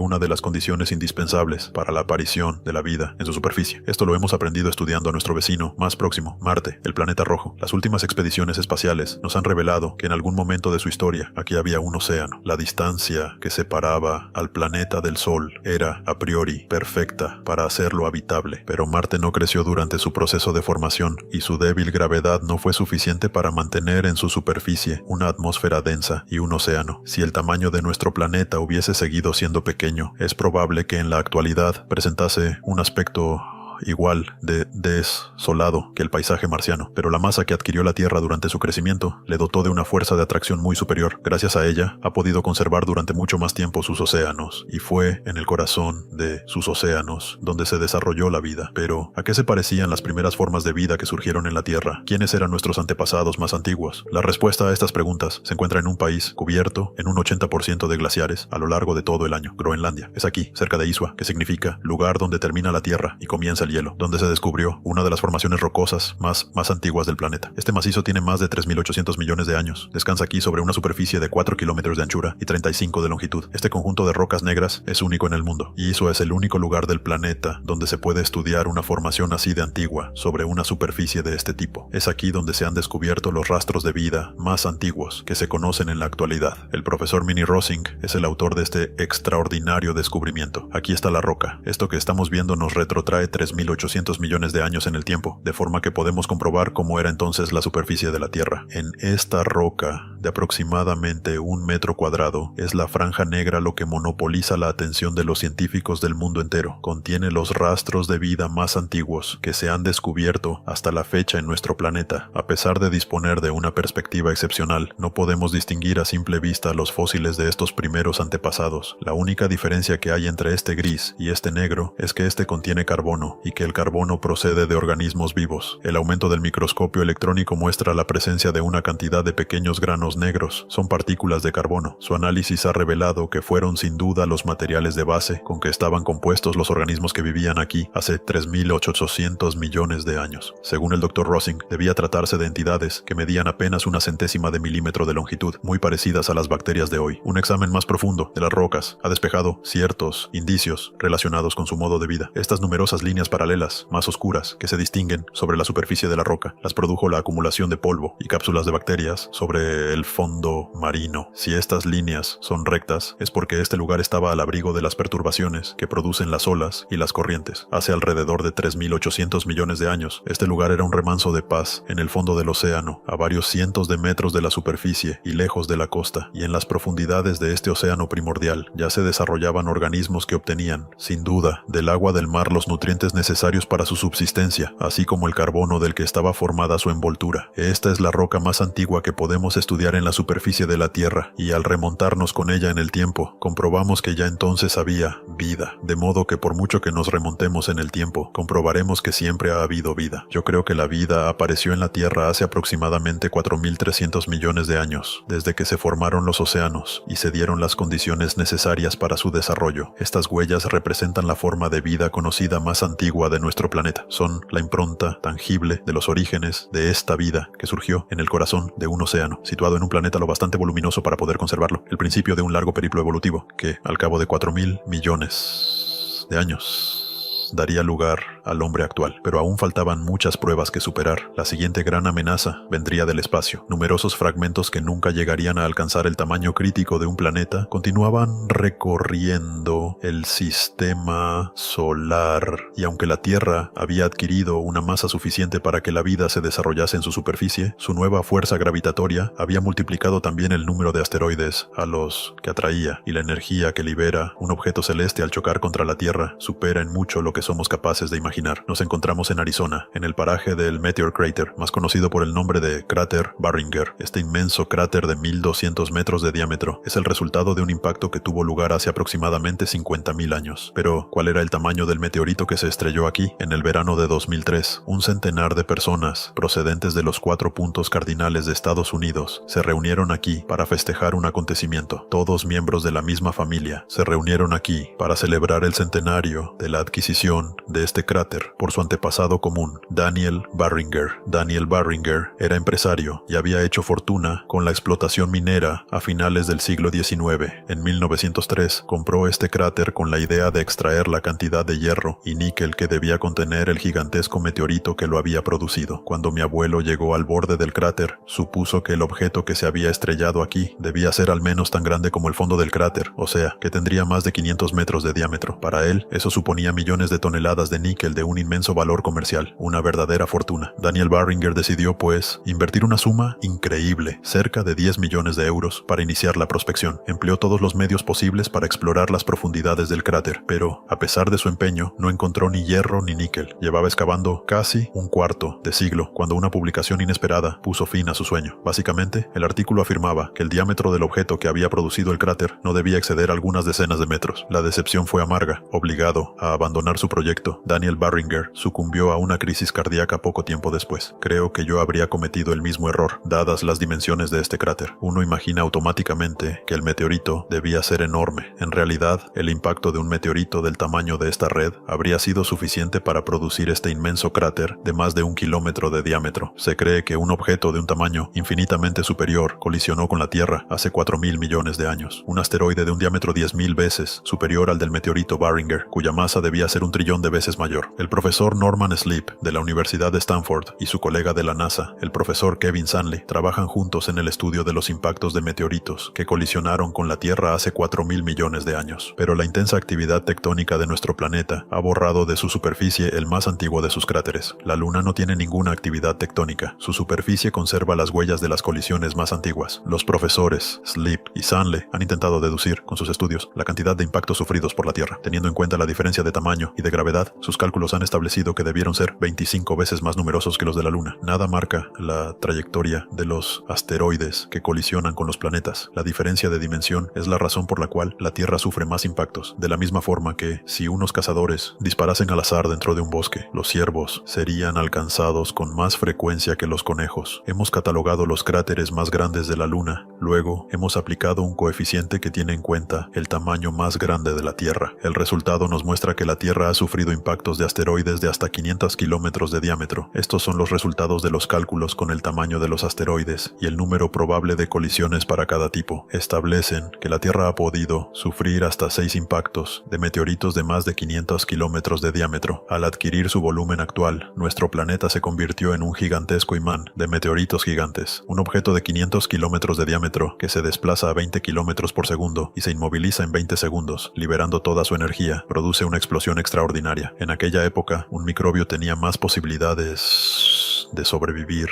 una de las condiciones indispensables para la aparición de la vida en su superficie. Esto lo hemos aprendido estudiando a nuestro vecino más próximo, Marte, el planeta rojo. Las últimas expediciones espaciales nos han revelado que en algún momento de su historia aquí había un océano. La distancia que separaba al planeta del Sol era, a priori, perfecta para hacerlo habitable, pero Marte no creció durante su proceso de formación y su débil gravedad no fue suficiente para mantener en su superficie una atmósfera densa y un océano. Si el tamaño de nuestro planeta hubiese seguido siendo pequeño, es probable que en la actualidad presentase un aspecto igual de desolado que el paisaje marciano, pero la masa que adquirió la Tierra durante su crecimiento le dotó de una fuerza de atracción muy superior. Gracias a ella, ha podido conservar durante mucho más tiempo sus océanos, y fue en el corazón de sus océanos donde se desarrolló la vida. Pero, ¿a qué se parecían las primeras formas de vida que surgieron en la Tierra? ¿Quiénes eran nuestros antepasados más antiguos? La respuesta a estas preguntas se encuentra en un país cubierto en un 80% de glaciares a lo largo de todo el año, Groenlandia. Es aquí, cerca de Isua, que significa lugar donde termina la Tierra y comienza el hielo, donde se descubrió una de las formaciones rocosas más antiguas del planeta. Este macizo tiene más de 3.800 millones de años. Descansa aquí sobre una superficie de 4 kilómetros de anchura y 35 de longitud. Este conjunto de rocas negras es único en el mundo, y Isua es el único lugar del planeta donde se puede estudiar una formación así de antigua sobre una superficie de este tipo. Es aquí donde se han descubierto los rastros de vida más antiguos que se conocen en la actualidad. El profesor Minnie Rosing es el autor de este extraordinario descubrimiento. Aquí está la roca. Esto que estamos viendo nos retrotrae 3.800 millones de años en el tiempo, de forma que podemos comprobar cómo era entonces la superficie de la Tierra. En esta roca, de aproximadamente 1 metro cuadrado, es la franja negra lo que monopoliza la atención de los científicos del mundo entero. Contiene los rastros de vida más antiguos que se han descubierto hasta la fecha en nuestro planeta. A pesar de disponer de una perspectiva excepcional, no podemos distinguir a simple vista los fósiles de estos primeros antepasados. La única diferencia que hay entre este gris y este negro es que este contiene carbono y que el carbono procede de organismos vivos. El aumento del microscopio electrónico muestra la presencia de una cantidad de pequeños granos negros. Son partículas de carbono. Su análisis ha revelado que fueron sin duda los materiales de base con que estaban compuestos los organismos que vivían aquí hace 3.800 millones de años. Según el Dr. Rosing, debía tratarse de entidades que medían apenas 1/100 de milímetro de longitud, muy parecidas a las bacterias de hoy. Un examen más profundo de las rocas ha despejado ciertos indicios relacionados con su modo de vida. Estas numerosas líneas paralelas, más oscuras, que se distinguen sobre la superficie de la roca, las produjo la acumulación de polvo y cápsulas de bacterias sobre el fondo marino. Si estas líneas son rectas, es porque este lugar estaba al abrigo de las perturbaciones que producen las olas y las corrientes. Hace alrededor de 3.800 millones de años, este lugar era un remanso de paz en el fondo del océano, a varios cientos de metros de la superficie y lejos de la costa, y en las profundidades de este océano primordial ya se desarrollaban organismos que obtenían, sin duda, del agua del mar los nutrientes necesarios para su subsistencia, así como el carbono del que estaba formada su envoltura. Esta es la roca más antigua que podemos estudiar en la superficie de la Tierra, y al remontarnos con ella en el tiempo, comprobamos que ya entonces había vida, de modo que por mucho que nos remontemos en el tiempo, comprobaremos que siempre ha habido vida. Yo creo que la vida apareció en la Tierra hace aproximadamente 4.300 millones de años, desde que se formaron los océanos y se dieron las condiciones necesarias para su desarrollo. Estas huellas representan la forma de vida conocida más antigua de nuestro planeta. Son la impronta tangible de los orígenes de esta vida que surgió en el corazón de un océano, situado en un planeta lo bastante voluminoso para poder conservarlo. El principio de un largo periplo evolutivo que, al cabo de 4.000 millones de años, daría lugar al hombre actual. Pero aún faltaban muchas pruebas que superar. La siguiente gran amenaza vendría del espacio. Numerosos fragmentos que nunca llegarían a alcanzar el tamaño crítico de un planeta continuaban recorriendo el sistema solar. Y aunque la Tierra había adquirido una masa suficiente para que la vida se desarrollase en su superficie, su nueva fuerza gravitatoria había multiplicado también el número de asteroides a los que atraía, y la energía que libera un objeto celeste al chocar contra la Tierra supera en mucho lo que somos capaces de imaginar. Nos encontramos en Arizona, en el paraje del Meteor Crater, más conocido por el nombre de cráter Barringer. Este inmenso cráter de 1200 metros de diámetro es el resultado de un impacto que tuvo lugar hace aproximadamente 50.000 años. Pero, ¿cuál era el tamaño del meteorito que se estrelló aquí en el verano de 2003? Un centenar de personas, procedentes de los 4 puntos cardinales de Estados Unidos, se reunieron aquí para festejar un acontecimiento. Todos miembros de la misma familia se reunieron aquí para celebrar el centenario de la adquisición de este cráter por su antepasado común, Daniel Barringer. Daniel Barringer era empresario y había hecho fortuna con la explotación minera a finales del siglo XIX. En 1903 compró este cráter con la idea de extraer la cantidad de hierro y níquel que debía contener el gigantesco meteorito que lo había producido. Cuando mi abuelo llegó al borde del cráter, supuso que el objeto que se había estrellado aquí debía ser al menos tan grande como el fondo del cráter, o sea, que tendría más de 500 metros de diámetro. Para él, eso suponía millones de toneladas de níquel de un inmenso valor comercial, una verdadera fortuna. Daniel Barringer decidió, pues, invertir una suma increíble, cerca de 10 millones de euros, para iniciar la prospección. Empleó todos los medios posibles para explorar las profundidades del cráter, pero, a pesar de su empeño, no encontró ni hierro ni níquel. Llevaba excavando casi un cuarto de siglo cuando una publicación inesperada puso fin a su sueño. Básicamente, el artículo afirmaba que el diámetro del objeto que había producido el cráter no debía exceder algunas decenas de metros. La decepción fue amarga. Obligado a abandonar su proyecto, Daniel Barringer sucumbió a una crisis cardíaca poco tiempo después. Creo que yo habría cometido el mismo error, dadas las dimensiones de este cráter. Uno imagina automáticamente que el meteorito debía ser enorme. En realidad, el impacto de un meteorito del tamaño de esta red habría sido suficiente para producir este inmenso cráter de más de 1 kilómetro de diámetro. Se cree que un objeto de un tamaño infinitamente superior colisionó con la Tierra hace 4.000 millones de años. Un asteroide de un diámetro 10.000 veces superior al del meteorito Barringer, cuya masa debía ser 1 trillón de veces mayor. El profesor Norman Sleep, de la Universidad de Stanford, y su colega de la NASA, el profesor Kevin Sanley, trabajan juntos en el estudio de los impactos de meteoritos que colisionaron con la Tierra hace 4.000 millones de años. Pero la intensa actividad tectónica de nuestro planeta ha borrado de su superficie el más antiguo de sus cráteres. La Luna no tiene ninguna actividad tectónica. Su superficie conserva las huellas de las colisiones más antiguas. Los profesores Sleep y Sanley han intentado deducir, con sus estudios, la cantidad de impactos sufridos por la Tierra. Teniendo en cuenta la diferencia de tamaño y de gravedad, sus cálculos han establecido que debieron ser 25 veces más numerosos que los de la Luna. Nada marca la trayectoria de los asteroides que colisionan con los planetas. La diferencia de dimensión es la razón por la cual la Tierra sufre más impactos. De la misma forma que, si unos cazadores disparasen al azar dentro de un bosque, los ciervos serían alcanzados con más frecuencia que los conejos. Hemos catalogado los cráteres más grandes de la Luna. Luego, hemos aplicado un coeficiente que tiene en cuenta el tamaño más grande de la Tierra. El resultado nos muestra que la Tierra ha sufrido impactos de asteroides de hasta 500 kilómetros de diámetro. Estos son los resultados de los cálculos con el tamaño de los asteroides y el número probable de colisiones para cada tipo. Establecen que la Tierra ha podido sufrir hasta 6 impactos de meteoritos de más de 500 kilómetros de diámetro. Al adquirir su volumen actual, nuestro planeta se convirtió en un gigantesco imán de meteoritos gigantes. Un objeto de 500 kilómetros de diámetro que se desplaza a 20 kilómetros por segundo y se inmoviliza en 20 segundos, liberando toda su energía, produce una explosión extraordinaria. En aquella época, un microbio tenía más posibilidades de sobrevivir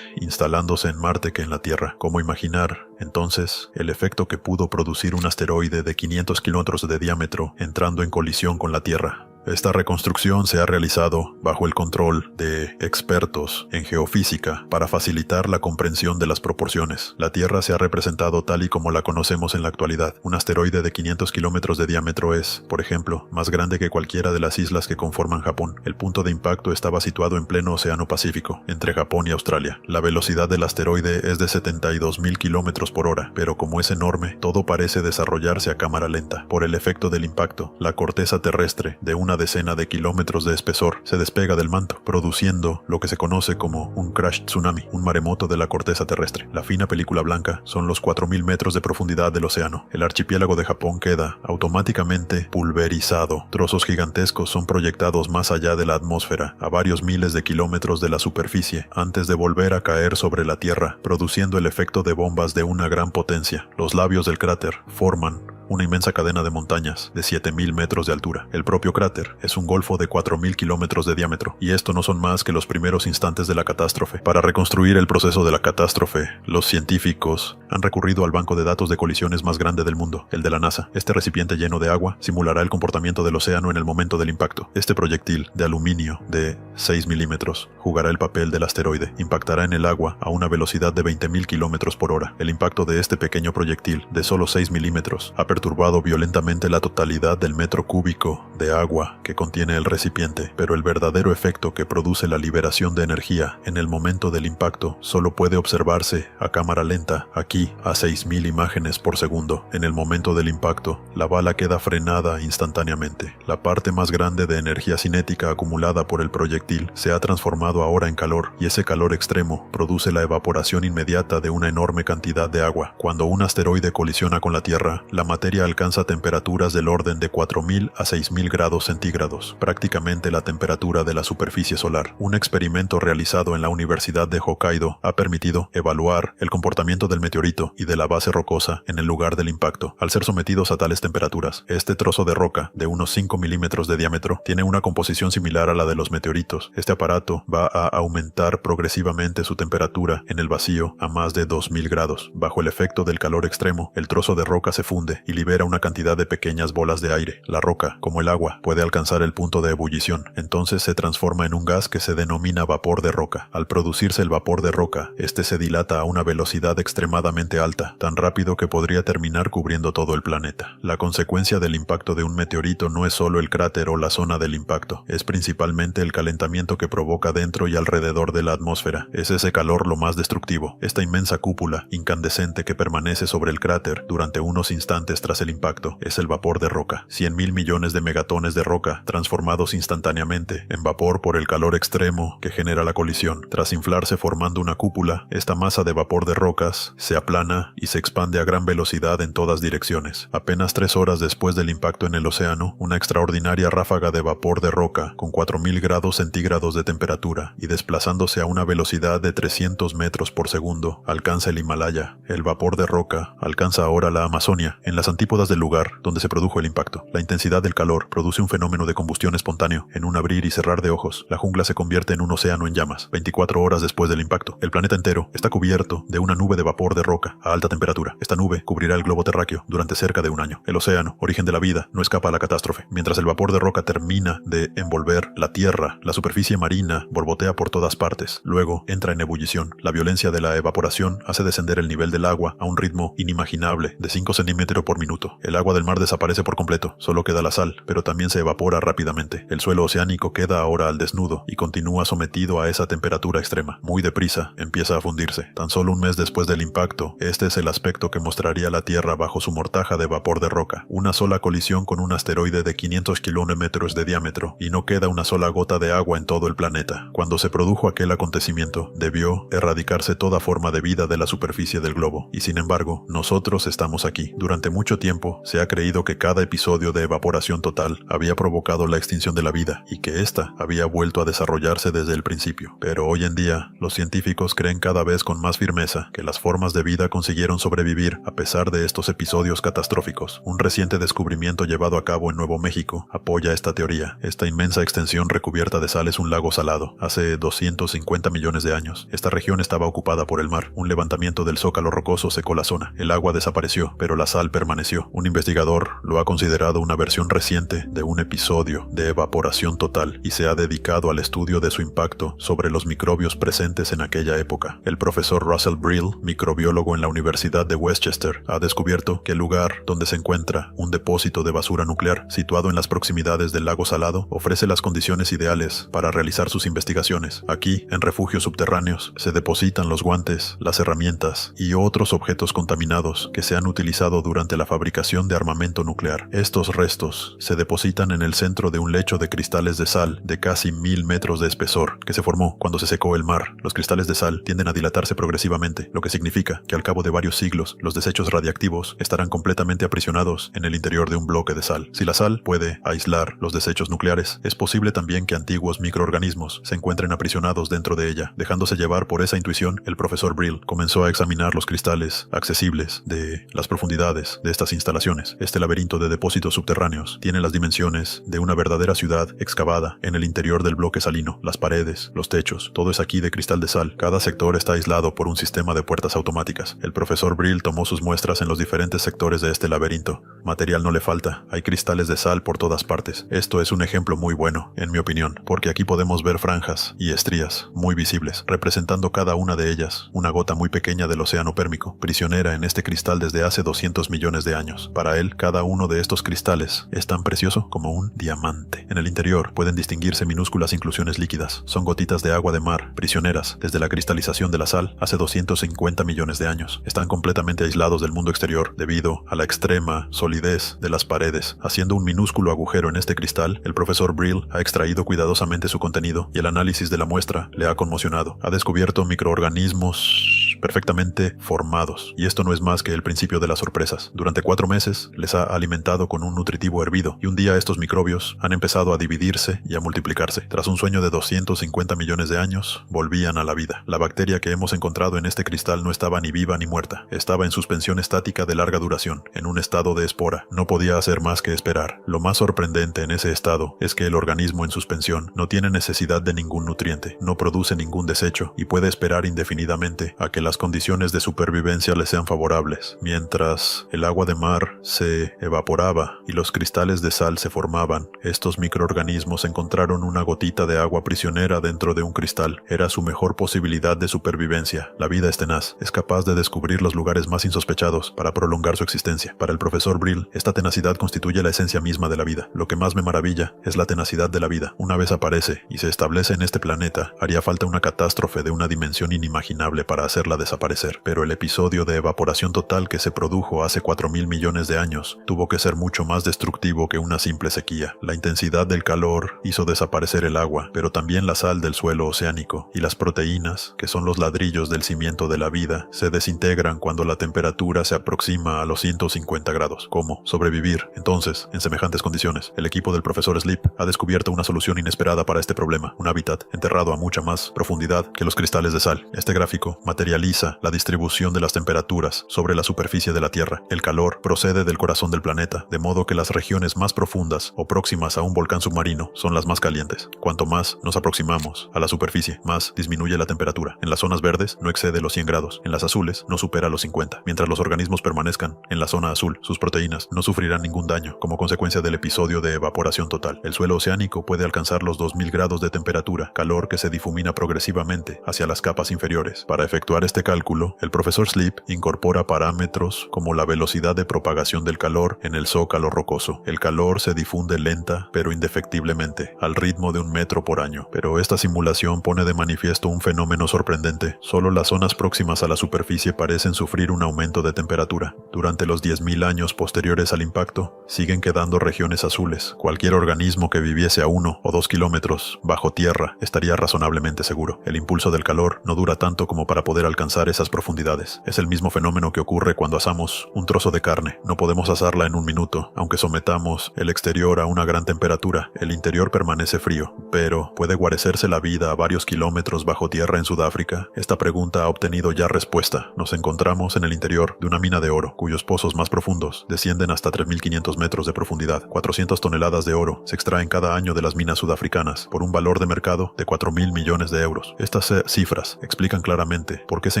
instalándose en Marte que en la Tierra. ¿Cómo imaginar, entonces, el efecto que pudo producir un asteroide de 500 kilómetros de diámetro entrando en colisión con la Tierra? Esta reconstrucción se ha realizado bajo el control de expertos en geofísica para facilitar la comprensión de las proporciones. La Tierra se ha representado tal y como la conocemos en la actualidad. Un asteroide de 500 kilómetros de diámetro es, por ejemplo, más grande que cualquiera de las islas que conforman Japón. El punto de impacto estaba situado en pleno Océano Pacífico, entre Japón y Australia. La velocidad del asteroide es de 72.000 kilómetros por hora, pero como es enorme, todo parece desarrollarse a cámara lenta. Por el efecto del impacto, la corteza terrestre de una decena de kilómetros de espesor, se despega del manto, produciendo lo que se conoce como un crash tsunami, un maremoto de la corteza terrestre. La fina película blanca son los 4.000 metros de profundidad del océano. El archipiélago de Japón queda automáticamente pulverizado. Trozos gigantescos son proyectados más allá de la atmósfera, a varios miles de kilómetros de la superficie, antes de volver a caer sobre la Tierra, produciendo el efecto de bombas de una gran potencia. Los labios del cráter forman una inmensa cadena de montañas de 7.000 metros de altura. El propio cráter es un golfo de 4.000 kilómetros de diámetro, y esto no son más que los primeros instantes de la catástrofe. Para reconstruir el proceso de la catástrofe, los científicos han recurrido al banco de datos de colisiones más grande del mundo, el de la NASA. Este recipiente lleno de agua simulará el comportamiento del océano en el momento del impacto. Este proyectil de aluminio de 6 milímetros jugará el papel del asteroide. Impactará en el agua a una velocidad de 20.000 kilómetros por hora. El impacto de este pequeño proyectil de solo 6 milímetros ha perturbado violentamente la totalidad del metro cúbico de agua que contiene el recipiente, pero el verdadero efecto que produce la liberación de energía en el momento del impacto solo puede observarse a cámara lenta, aquí a 6.000 imágenes por segundo. En el momento del impacto, la bala queda frenada instantáneamente. La parte más grande de energía cinética acumulada por el proyectil se ha transformado ahora en calor, y ese calor extremo produce la evaporación inmediata de una enorme cantidad de agua. Cuando un asteroide colisiona con la Tierra, la materia alcanza temperaturas del orden de 4.000 a 6.000 grados centígrados, prácticamente la temperatura de la superficie solar. Un experimento realizado en la Universidad de Hokkaido ha permitido evaluar el comportamiento del meteorito y de la base rocosa en el lugar del impacto. Al ser sometidos a tales temperaturas, este trozo de roca de unos 5 milímetros de diámetro tiene una composición similar a la de los meteoritos. Este aparato va a aumentar progresivamente su temperatura en el vacío a más de 2.000 grados. Bajo el efecto del calor extremo, el trozo de roca se funde y libera una cantidad de pequeñas bolas de aire. La roca, como el agua, puede alcanzar el punto de ebullición. Entonces se transforma en un gas que se denomina vapor de roca. Al producirse el vapor de roca, este se dilata a una velocidad extremadamente alta, tan rápido que podría terminar cubriendo todo el planeta. La consecuencia del impacto de un meteorito no es solo el cráter o la zona del impacto, es principalmente el calentamiento que provoca dentro y alrededor de la atmósfera. Es ese calor lo más destructivo. Esta inmensa cúpula incandescente que permanece sobre el cráter durante unos instantes tras el impacto es el vapor de roca. 100.000 millones de megatones de roca transformados instantáneamente en vapor por el calor extremo que genera la colisión. Tras inflarse formando una cúpula, esta masa de vapor de rocas se aplana y se expande a gran velocidad en todas direcciones. Apenas 3 horas después del impacto en el océano, una extraordinaria ráfaga de vapor de roca con 4.000 grados centígrados de temperatura y desplazándose a una velocidad de 300 metros por segundo, alcanza el Himalaya. El vapor de roca alcanza ahora la Amazonia, en las antípodas del lugar donde se produjo el impacto. La intensidad del calor produce un fenómeno de combustión espontáneo. En un abrir y cerrar de ojos, la jungla se convierte en un océano en llamas. 24 horas después del impacto, el planeta entero está cubierto de una nube de vapor de roca a alta temperatura. Esta nube cubrirá el globo terráqueo durante cerca de un año. El océano, origen de la vida, no escapa a la catástrofe. Mientras el vapor de roca termina de envolver la Tierra, la superficie marina borbotea por todas partes. Luego entra en ebullición. La violencia de la evaporación hace descender el nivel del agua a un ritmo inimaginable de 5 centímetros por minuto. El agua del mar desaparece por completo, solo queda la sal, pero también se evapora rápidamente. El suelo oceánico queda ahora al desnudo y continúa sometido a esa temperatura extrema. Muy deprisa empieza a fundirse. Tan solo un mes después del impacto, este es el aspecto que mostraría la Tierra bajo su mortaja de vapor de roca. Una sola colisión con un asteroide de 500 kilómetros de diámetro y no queda una sola gota de agua en todo el planeta. Cuando se produjo aquel acontecimiento, debió erradicarse toda forma de vida de la superficie del globo. Y sin embargo, nosotros estamos aquí. Durante mucho tiempo se ha creído que cada episodio de evaporación total había provocado la extinción de la vida y que ésta había vuelto a desarrollarse desde el principio. Pero hoy en día, los científicos creen cada vez con más firmeza que las formas de vida consiguieron sobrevivir a pesar de estos episodios catastróficos. Un reciente descubrimiento llevado a cabo en Nuevo México apoya esta teoría. Esta inmensa extensión recubierta de sal es un lago salado. Hace 250 millones de años, esta región estaba ocupada por el mar. Un levantamiento del zócalo rocoso secó la zona. El agua desapareció, pero la sal permaneció. Un investigador lo ha considerado una versión reciente de un episodio de evaporación total y se ha dedicado al estudio de su impacto sobre los microbios presentes en aquella época. El profesor Russell Brill, microbiólogo en la Universidad de Westchester, ha descubierto que el lugar donde se encuentra un depósito de basura nuclear situado en las proximidades del lago salado ofrece las condiciones ideales para realizar sus investigaciones. Aquí, en refugios subterráneos, se depositan los guantes, las herramientas y otros objetos contaminados que se han utilizado durante la fabricación de armamento nuclear. Estos restos se depositan depositan en el centro de un lecho de cristales de sal de casi 1000 metros de espesor, que se formó cuando se secó el mar. Los cristales de sal tienden a dilatarse progresivamente, lo que significa que al cabo de varios siglos, los desechos radiactivos estarán completamente aprisionados en el interior de un bloque de sal. Si la sal puede aislar los desechos nucleares, es posible también que antiguos microorganismos se encuentren aprisionados dentro de ella. Dejándose llevar por esa intuición, el profesor Brill comenzó a examinar los cristales accesibles de las profundidades de estas instalaciones. Este laberinto de depósitos subterráneos tiene las dimensiones de una verdadera ciudad excavada en el interior del bloque salino. Las paredes, los techos, todo es aquí de cristal de sal. Cada sector está aislado por un sistema de puertas automáticas. El profesor Brill tomó sus muestras en los diferentes sectores de este laberinto. Material no le falta, hay cristales de sal por todas partes. Esto es un ejemplo muy bueno, en mi opinión, porque aquí podemos ver franjas y estrías muy visibles, representando cada una de ellas una gota muy pequeña del océano pérmico, prisionera en este cristal desde hace 200 millones de años. Para él, cada uno de estos cristales es tan precioso como un diamante. En el interior pueden distinguirse minúsculas inclusiones líquidas. Son gotitas de agua de mar, prisioneras desde la cristalización de la sal hace 250 millones de años. Están completamente aislados del mundo exterior debido a la extrema solidez de las paredes. Haciendo un minúsculo agujero en este cristal, el profesor Brill ha extraído cuidadosamente su contenido y el análisis de la muestra le ha conmocionado. Ha descubierto microorganismos perfectamente formados, y esto no es más que el principio de las sorpresas. Durante 4 meses les ha alimentado con un nutritivo hervido, y un día estos microbios han empezado a dividirse y a multiplicarse. Tras un sueño de 250 millones de años, volvían a la vida. La bacteria que hemos encontrado en este cristal no estaba ni viva ni muerta, estaba en suspensión estática de larga duración, en un estado de espora. No podía hacer más que esperar. Lo más sorprendente en ese estado es que el organismo en suspensión no tiene necesidad de ningún nutriente, no produce ningún desecho y puede esperar indefinidamente a que las condiciones de supervivencia le sean favorables. Mientras el agua de mar se evaporaba y los cristales de sal se formaban, estos microorganismos encontraron una gotita de agua prisionera dentro de un cristal. Era su mejor posibilidad de supervivencia. La vida es tenaz, es capaz de descubrir los lugares más insospechados para prolongar su existencia. Para el profesor Brill, esta tenacidad constituye la esencia misma de la vida. Lo que más me maravilla es la tenacidad de la vida. Una vez aparece y se establece en este planeta, haría falta una catástrofe de una dimensión inimaginable para hacerla desaparecer. Pero el episodio de evaporación total que se produjo hace 4.000 millones de años tuvo que ser mucho más destructivo que una simple sequía. La intensidad del calor hizo desaparecer el agua, pero también la sal del suelo oceánico, y las proteínas, que son los ladrillos del cimiento de la vida, se desintegran cuando la temperatura se aproxima a los 150 grados. ¿Cómo sobrevivir entonces en semejantes condiciones? El equipo del profesor Sleep ha descubierto una solución inesperada para este problema, un hábitat enterrado a mucha más profundidad que los cristales de sal. Este gráfico materializa la distribución de las temperaturas sobre la superficie de la Tierra. El calor procede del corazón del planeta, de modo que las regiones más profundas o próximas a un volcán submarino son las más calientes. Cuanto más nos aproximamos a la superficie, más disminuye la temperatura. En las zonas verdes no excede los 100 grados, en las azules no supera los 50. Mientras los organismos permanezcan en la zona azul, sus proteínas no sufrirán ningún daño como consecuencia del episodio de evaporación total. El suelo oceánico puede alcanzar los 2000 grados de temperatura, calor que se difumina progresivamente hacia las capas inferiores. Para efectuar este cálculo, el profesor Sleep incorpora parámetros como la velocidad de propagación del calor en el zócalo rocoso. El calor se difunde lenta pero indefectiblemente, al ritmo de 1 metro por año. Pero esta simulación pone de manifiesto un fenómeno sorprendente. Solo las zonas próximas a la superficie parecen sufrir un aumento de temperatura. Durante los 10.000 años posteriores al impacto, siguen quedando regiones azules. Cualquier organismo que viviese a 1 o 2 kilómetros bajo tierra estaría razonablemente seguro. El impulso del calor no dura tanto como para poder alcanzar esas profundidades. Es el mismo fenómeno que ocurre cuando asamos un trozo de carne. No podemos asarla en 1 minuto, aunque sometamos el exterior a una gran temperatura. El interior permanece frío, pero ¿puede guarecerse la vida a varios kilómetros bajo tierra en Sudáfrica? Esta pregunta ha obtenido ya respuesta. Nos encontramos en el interior de una mina de oro, cuyos pozos más profundos descienden hasta 3.500 metros de profundidad. 400 toneladas de oro se extraen cada año de las minas sudafricanas por un valor de mercado de 4.000 millones de euros. Estas cifras explican claramente por qué se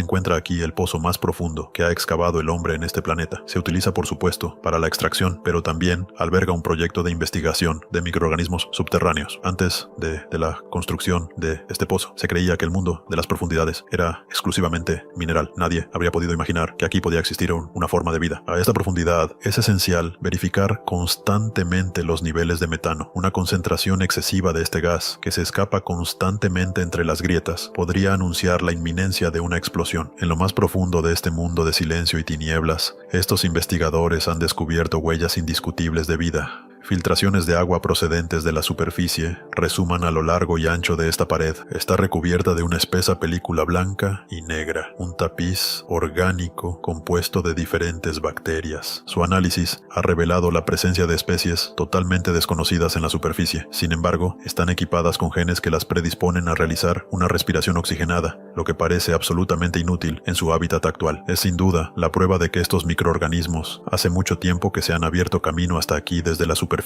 encuentra aquí el pozo más profundo que ha excavado el hombre en este planeta. Se utiliza, por supuesto, para la extracción, pero también alberga un proyecto de investigación de microorganismos subterráneos. Antes de la construcción de este pozo, se creía que el mundo de las profundidades era exclusivamente mineral. Nadie habría podido imaginar que aquí podía existir una forma de vida. A esta profundidad es esencial verificar constantemente los niveles de metano. Una concentración excesiva de este gas que se escapa constantemente entre las grietas podría anunciar la inminencia de una explosión. En lo más profundo de este mundo de silencio y tinieblas, estos investigadores han descubierto huellas indiscutibles de vida. Filtraciones de agua procedentes de la superficie resuman a lo largo y ancho de esta pared. Está recubierta de una espesa película blanca y negra, un tapiz orgánico compuesto de diferentes bacterias. Su análisis ha revelado la presencia de especies totalmente desconocidas en la superficie. Sin embargo, están equipadas con genes que las predisponen a realizar una respiración oxigenada, lo que parece absolutamente inútil en su hábitat actual. Es sin duda la prueba de que estos microorganismos hace mucho tiempo que se han abierto camino hasta aquí desde la superficie.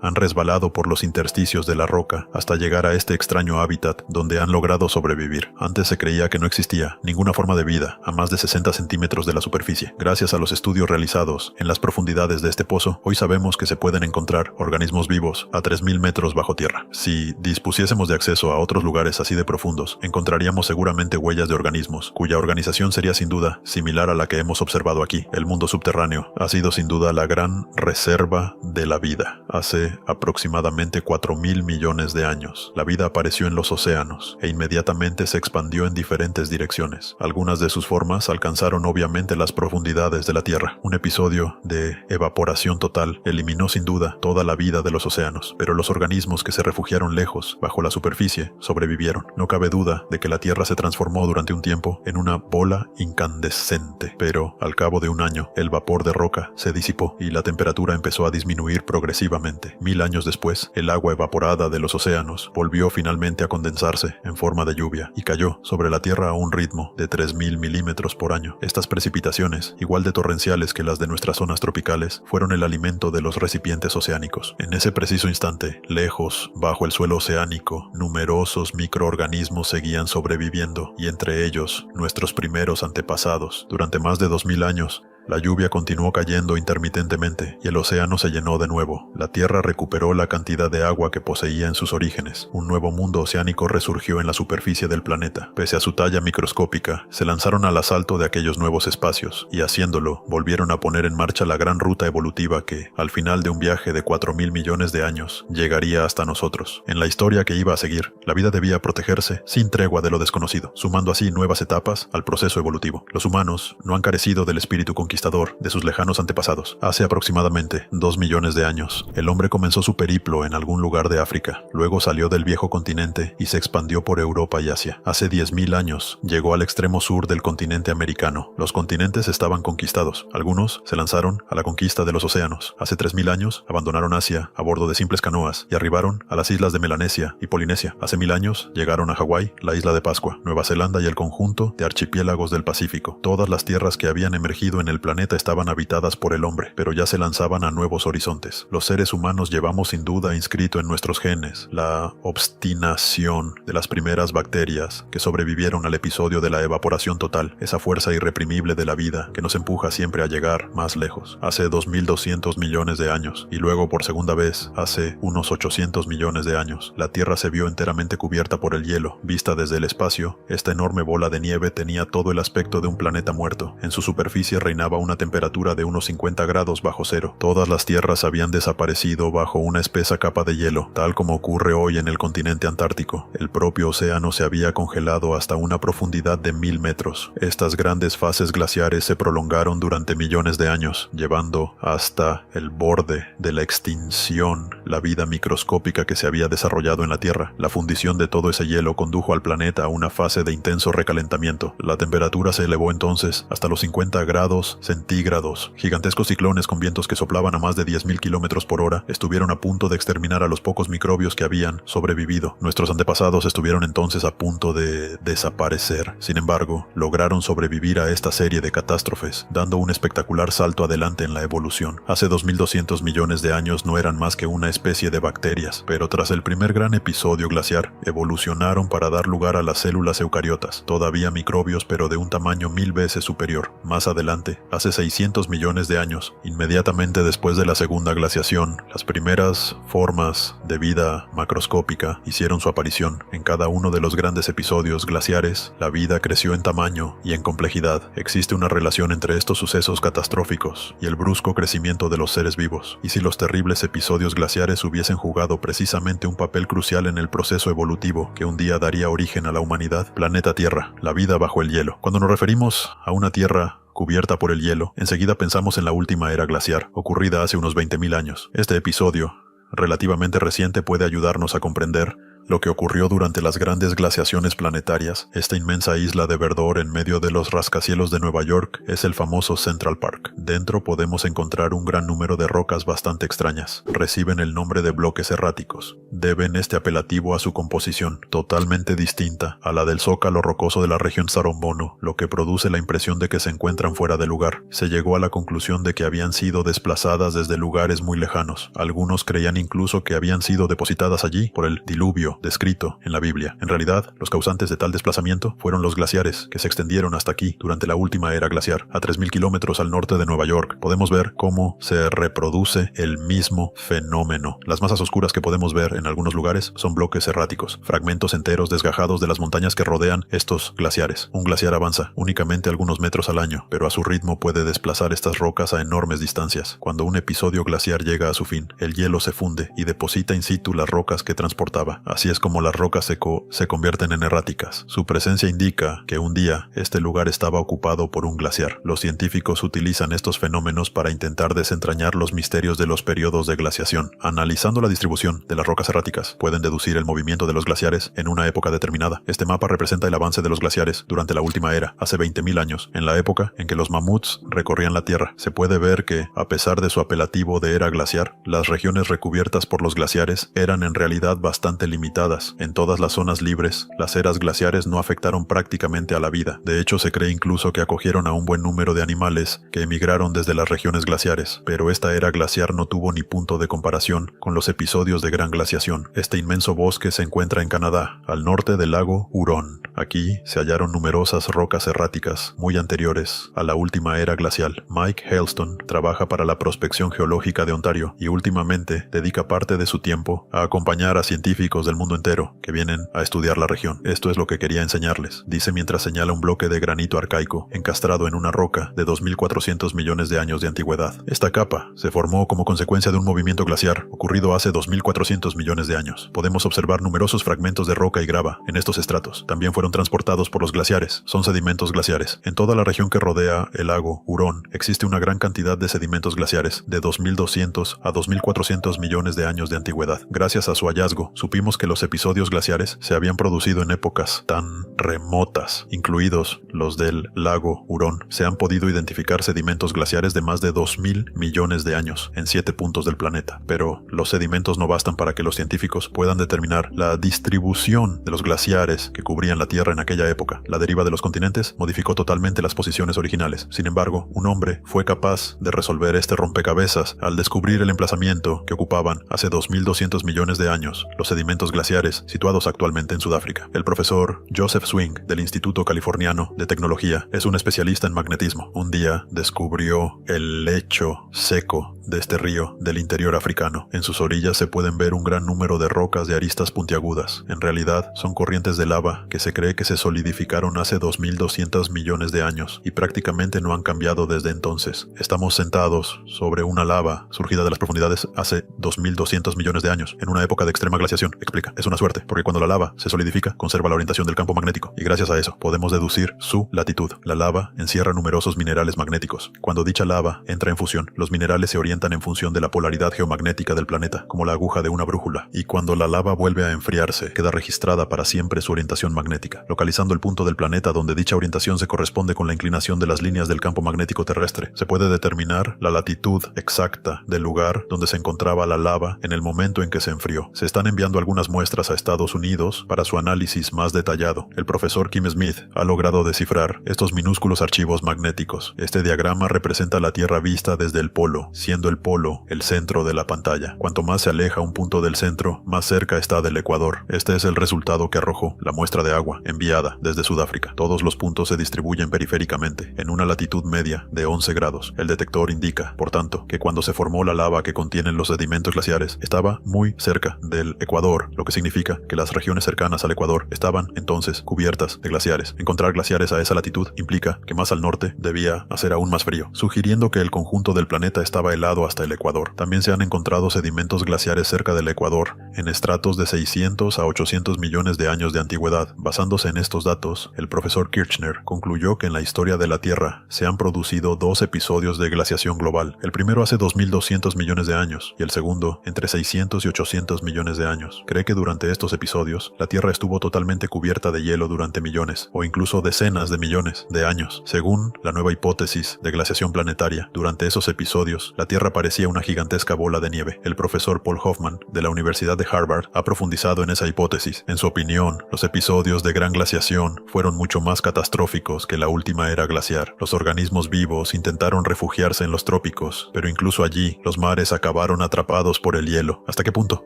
Han resbalado por los intersticios de la roca hasta llegar a este extraño hábitat donde han logrado sobrevivir. Antes se creía que no existía ninguna forma de vida a más de 60 centímetros de la superficie. Gracias a los estudios realizados en las profundidades de este pozo, hoy sabemos que se pueden encontrar organismos vivos a 3000 metros bajo tierra. Si dispusiésemos de acceso a otros lugares así de profundos, encontraríamos seguramente huellas de organismos, cuya organización sería sin duda similar a la que hemos observado aquí. El mundo subterráneo ha sido sin duda la gran reserva de la vida. Hace aproximadamente 4.000 millones de años, la vida apareció en los océanos e inmediatamente se expandió en diferentes direcciones. Algunas de sus formas alcanzaron obviamente las profundidades de la Tierra. Un episodio de evaporación total eliminó sin duda toda la vida de los océanos, pero los organismos que se refugiaron lejos, bajo la superficie, sobrevivieron. No cabe duda de que la Tierra se transformó durante un tiempo en una bola incandescente, pero al cabo de un año, el vapor de roca se disipó y la temperatura empezó a disminuir progresivamente. 1000 años después, el agua evaporada de los océanos volvió finalmente a condensarse en forma de lluvia y cayó sobre la Tierra a un ritmo de 3000 milímetros por año. Estas precipitaciones, igual de torrenciales que las de nuestras zonas tropicales, fueron el alimento de los recipientes oceánicos. En ese preciso instante, lejos, bajo el suelo oceánico, numerosos microorganismos seguían sobreviviendo, y entre ellos, nuestros primeros antepasados. Durante más de 2000 años, la lluvia continuó cayendo intermitentemente y el océano se llenó de nuevo. La Tierra recuperó la cantidad de agua que poseía en sus orígenes. Un nuevo mundo oceánico resurgió en la superficie del planeta. Pese a su talla microscópica, se lanzaron al asalto de aquellos nuevos espacios y haciéndolo, volvieron a poner en marcha la gran ruta evolutiva que, al final de un viaje de 4.000 millones de años, llegaría hasta nosotros. En la historia que iba a seguir, la vida debía protegerse sin tregua de lo desconocido, sumando así nuevas etapas al proceso evolutivo. Los humanos no han carecido del espíritu conquistador de sus lejanos antepasados. Hace aproximadamente 2 millones de años, el hombre comenzó su periplo en algún lugar de África, luego salió del viejo continente y se expandió por Europa y Asia. Hace 10.000 años, llegó al extremo sur del continente americano. Los continentes estaban conquistados. Algunos se lanzaron a la conquista de los océanos. Hace 3.000 años, abandonaron Asia a bordo de simples canoas y arribaron a las islas de Melanesia y Polinesia. Hace 1000 años, llegaron a Hawái, la isla de Pascua, Nueva Zelanda y el conjunto de archipiélagos del Pacífico. Todas las tierras que habían emergido en el planeta estaban habitadas por el hombre, pero ya se lanzaban a nuevos horizontes. Los seres humanos llevamos sin duda inscrito en nuestros genes la obstinación de las primeras bacterias que sobrevivieron al episodio de la evaporación total, esa fuerza irreprimible de la vida que nos empuja siempre a llegar más lejos. Hace 2.200 millones de años, y luego por segunda vez, hace unos 800 millones de años, la Tierra se vio enteramente cubierta por el hielo. Vista desde el espacio, esta enorme bola de nieve tenía todo el aspecto de un planeta muerto. En su superficie reinaba una temperatura de unos 50 grados bajo cero. Todas las tierras habían desaparecido bajo una espesa capa de hielo, tal como ocurre hoy en el continente antártico. El propio océano se había congelado hasta una profundidad de 1000 metros. Estas grandes fases glaciares se prolongaron durante millones de años, llevando hasta el borde de la extinción la vida microscópica que se había desarrollado en la Tierra. La fundición de todo ese hielo condujo al planeta a una fase de intenso recalentamiento. La temperatura se elevó entonces hasta los 50 grados centígrados. Gigantescos ciclones con vientos que soplaban a más de 10.000 kilómetros por hora estuvieron a punto de exterminar a los pocos microbios que habían sobrevivido. Nuestros antepasados estuvieron entonces a punto de desaparecer. Sin embargo, lograron sobrevivir a esta serie de catástrofes, dando un espectacular salto adelante en la evolución. Hace 2.200 millones de años no eran más que una especie de bacterias, pero tras el primer gran episodio glaciar, evolucionaron para dar lugar a las células eucariotas, todavía microbios pero de un tamaño 1000 veces superior. Más adelante, hace 600 millones de años, inmediatamente después de la segunda glaciación, las primeras formas de vida macroscópica hicieron su aparición. En cada uno de los grandes episodios glaciares, la vida creció en tamaño y en complejidad. Existe una relación entre estos sucesos catastróficos y el brusco crecimiento de los seres vivos. Y si los terribles episodios glaciares hubiesen jugado precisamente un papel crucial en el proceso evolutivo que un día daría origen a la humanidad, planeta Tierra, la vida bajo el hielo. Cuando nos referimos a una Tierra cubierta por el hielo, enseguida pensamos en la última era glaciar, ocurrida hace unos 20.000 años. Este episodio relativamente reciente puede ayudarnos a comprender lo que ocurrió durante las grandes glaciaciones planetarias. Esta inmensa isla de verdor en medio de los rascacielos de Nueva York es el famoso Central Park. Dentro podemos encontrar un gran número de rocas bastante extrañas. Reciben el nombre de bloques erráticos. Deben este apelativo a su composición, totalmente distinta a la del zócalo rocoso de la región Sarombono, lo que produce la impresión de que se encuentran fuera de lugar. Se llegó a la conclusión de que habían sido desplazadas desde lugares muy lejanos. Algunos creían incluso que habían sido depositadas allí por el diluvio descrito en la Biblia. En realidad, los causantes de tal desplazamiento fueron los glaciares, que se extendieron hasta aquí durante la última era glaciar. A 3.000 kilómetros al norte de Nueva York, podemos ver cómo se reproduce el mismo fenómeno. Las masas oscuras que podemos ver en algunos lugares son bloques erráticos, fragmentos enteros desgajados de las montañas que rodean estos glaciares. Un glaciar avanza únicamente algunos metros al año, pero a su ritmo puede desplazar estas rocas a enormes distancias. Cuando un episodio glaciar llega a su fin, el hielo se funde y deposita in situ las rocas que transportaba. Así es como las rocas se convierten en erráticas. Su presencia indica que un día este lugar estaba ocupado por un glaciar. Los científicos utilizan estos fenómenos para intentar desentrañar los misterios de los periodos de glaciación. Analizando la distribución de las rocas erráticas, pueden deducir el movimiento de los glaciares en una época determinada. Este mapa representa el avance de los glaciares durante la última era, hace 20.000 años, en la época en que los mamuts recorrían la Tierra. Se puede ver que, a pesar de su apelativo de era glaciar, las regiones recubiertas por los glaciares eran en realidad bastante limitadas. En todas las zonas libres, las eras glaciares no afectaron prácticamente a la vida. De hecho, se cree incluso que acogieron a un buen número de animales que emigraron desde las regiones glaciares. Pero esta era glaciar no tuvo ni punto de comparación con los episodios de gran glaciación. Este inmenso bosque se encuentra en Canadá, al norte del lago Hurón. Aquí se hallaron numerosas rocas erráticas muy anteriores a la última era glacial. Mike Hailstone trabaja para la Prospección Geológica de Ontario y últimamente dedica parte de su tiempo a acompañar a científicos del mundo entero que vienen a estudiar la región. Esto es lo que quería enseñarles, dice mientras señala un bloque de granito arcaico encastrado en una roca de 2.400 millones de años de antigüedad. Esta capa se formó como consecuencia de un movimiento glaciar ocurrido hace 2.400 millones de años. Podemos observar numerosos fragmentos de roca y grava en estos estratos. También fueron transportados por los glaciares. Son sedimentos glaciares. En toda la región que rodea el lago Hurón existe una gran cantidad de sedimentos glaciares de 2.200 a 2.400 millones de años de antigüedad. Gracias a su hallazgo, supimos que los episodios glaciares se habían producido en épocas tan remotas, incluidos los del lago Hurón. Se han podido identificar sedimentos glaciares de más de 2.000 millones de años en 7 puntos del planeta. Pero los sedimentos no bastan para que los científicos puedan determinar la distribución de los glaciares que cubrían la Tierra en aquella época. La deriva de los continentes modificó totalmente las posiciones originales. Sin embargo, un hombre fue capaz de resolver este rompecabezas al descubrir el emplazamiento que ocupaban hace 2.200 millones de años los sedimentos glaciares situados actualmente en Sudáfrica. El profesor Joseph Swing del Instituto Californiano de Tecnología es un especialista en magnetismo. Un día descubrió el lecho seco de este río del interior africano. En sus orillas se pueden ver un gran número de rocas de aristas puntiagudas. En realidad, son corrientes de lava que se cree que se solidificaron hace 2.200 millones de años y prácticamente no han cambiado desde entonces. Estamos sentados sobre una lava surgida de las profundidades hace 2.200 millones de años, en una época de extrema glaciación, explica. Es una suerte, porque cuando la lava se solidifica, conserva la orientación del campo magnético, y gracias a eso podemos deducir su latitud. La lava encierra numerosos minerales magnéticos. Cuando dicha lava entra en fusión, los minerales se orientan en función de la polaridad geomagnética del planeta, como la aguja de una brújula, y cuando la lava vuelve a enfriarse, queda registrada para siempre su orientación magnética, localizando el punto del planeta donde dicha orientación se corresponde con la inclinación de las líneas del campo magnético terrestre. Se puede determinar la latitud exacta del lugar donde se encontraba la lava en el momento en que se enfrió. Se están enviando algunas muestras a Estados Unidos para su análisis más detallado. El profesor Kim Smith ha logrado descifrar estos minúsculos archivos magnéticos. Este diagrama representa la Tierra vista desde el polo, siendo el polo el centro de la pantalla. Cuanto más se aleja un punto del centro, más cerca está del ecuador. Este es el resultado que arrojó la muestra de agua enviada desde Sudáfrica. Todos los puntos se distribuyen periféricamente, en una latitud media de 11 grados. El detector indica, por tanto, que cuando se formó la lava que contienen los sedimentos glaciares, estaba muy cerca del ecuador, lo que que significa que las regiones cercanas al Ecuador estaban entonces cubiertas de glaciares. Encontrar glaciares a esa latitud implica que más al norte debía hacer aún más frío, sugiriendo que el conjunto del planeta estaba helado hasta el Ecuador. También se han encontrado sedimentos glaciares cerca del Ecuador, en estratos de 600 a 800 millones de años de antigüedad. Basándose en estos datos, el profesor Kirchner concluyó que en la historia de la Tierra se han producido 2 episodios de glaciación global. El primero hace 2200 millones de años y el segundo entre 600 y 800 millones de años. Cree que durante estos episodios la Tierra estuvo totalmente cubierta de hielo durante millones o incluso decenas de millones de años. Según la nueva hipótesis de glaciación planetaria, durante esos episodios la Tierra parecía una gigantesca bola de nieve. El profesor Paul Hoffman de la Universidad de Harvard ha profundizado en esa hipótesis. En su opinión, los episodios de gran glaciación fueron mucho más catastróficos que la última era glaciar. Los organismos vivos intentaron refugiarse en los trópicos, pero incluso allí los mares acabaron atrapados por el hielo. ¿Hasta qué punto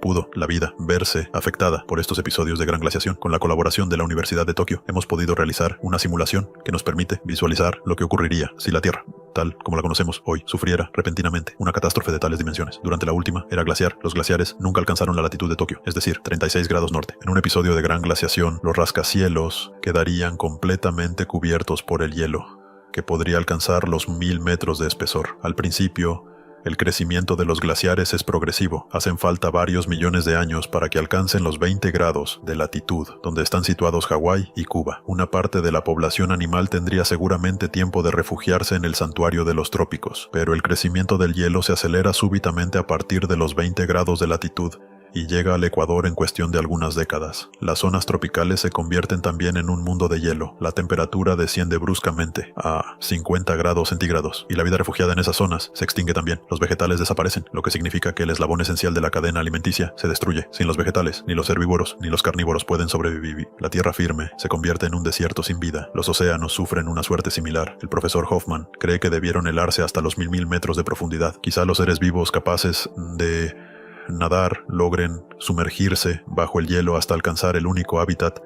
pudo la vida verse afectada por estos episodios de gran glaciación? Con la colaboración de la Universidad de Tokio hemos podido realizar una simulación que nos permite visualizar lo que ocurriría si la Tierra, tal como la conocemos hoy, sufriera repentinamente una catástrofe de tales dimensiones. Durante la última era glaciar, los glaciares nunca alcanzaron la latitud de Tokio, es decir, 36 grados norte. En un episodio de gran glaciación, los rascacielos quedarían completamente cubiertos por el hielo, que podría alcanzar los 1000 metros de espesor. Al principio, el crecimiento de los glaciares es progresivo. Hacen falta varios millones de años para que alcancen los 20 grados de latitud, donde están situados Hawái y Cuba. Una parte de la población animal tendría seguramente tiempo de refugiarse en el santuario de los trópicos, pero el crecimiento del hielo se acelera súbitamente a partir de los 20 grados de latitud y llega al Ecuador en cuestión de algunas décadas. Las zonas tropicales se convierten también en un mundo de hielo. La temperatura desciende bruscamente a 50 grados centígrados y la vida refugiada en esas zonas se extingue también. Los vegetales desaparecen, lo que significa que el eslabón esencial de la cadena alimenticia se destruye. Sin los vegetales, ni los herbívoros ni los carnívoros pueden sobrevivir. La tierra firme se convierte en un desierto sin vida. Los océanos sufren una suerte similar. El profesor Hoffman cree que debieron helarse hasta los 1000 metros de profundidad. Quizá los seres vivos capaces de nadar logren sumergirse bajo el hielo hasta alcanzar el único hábitat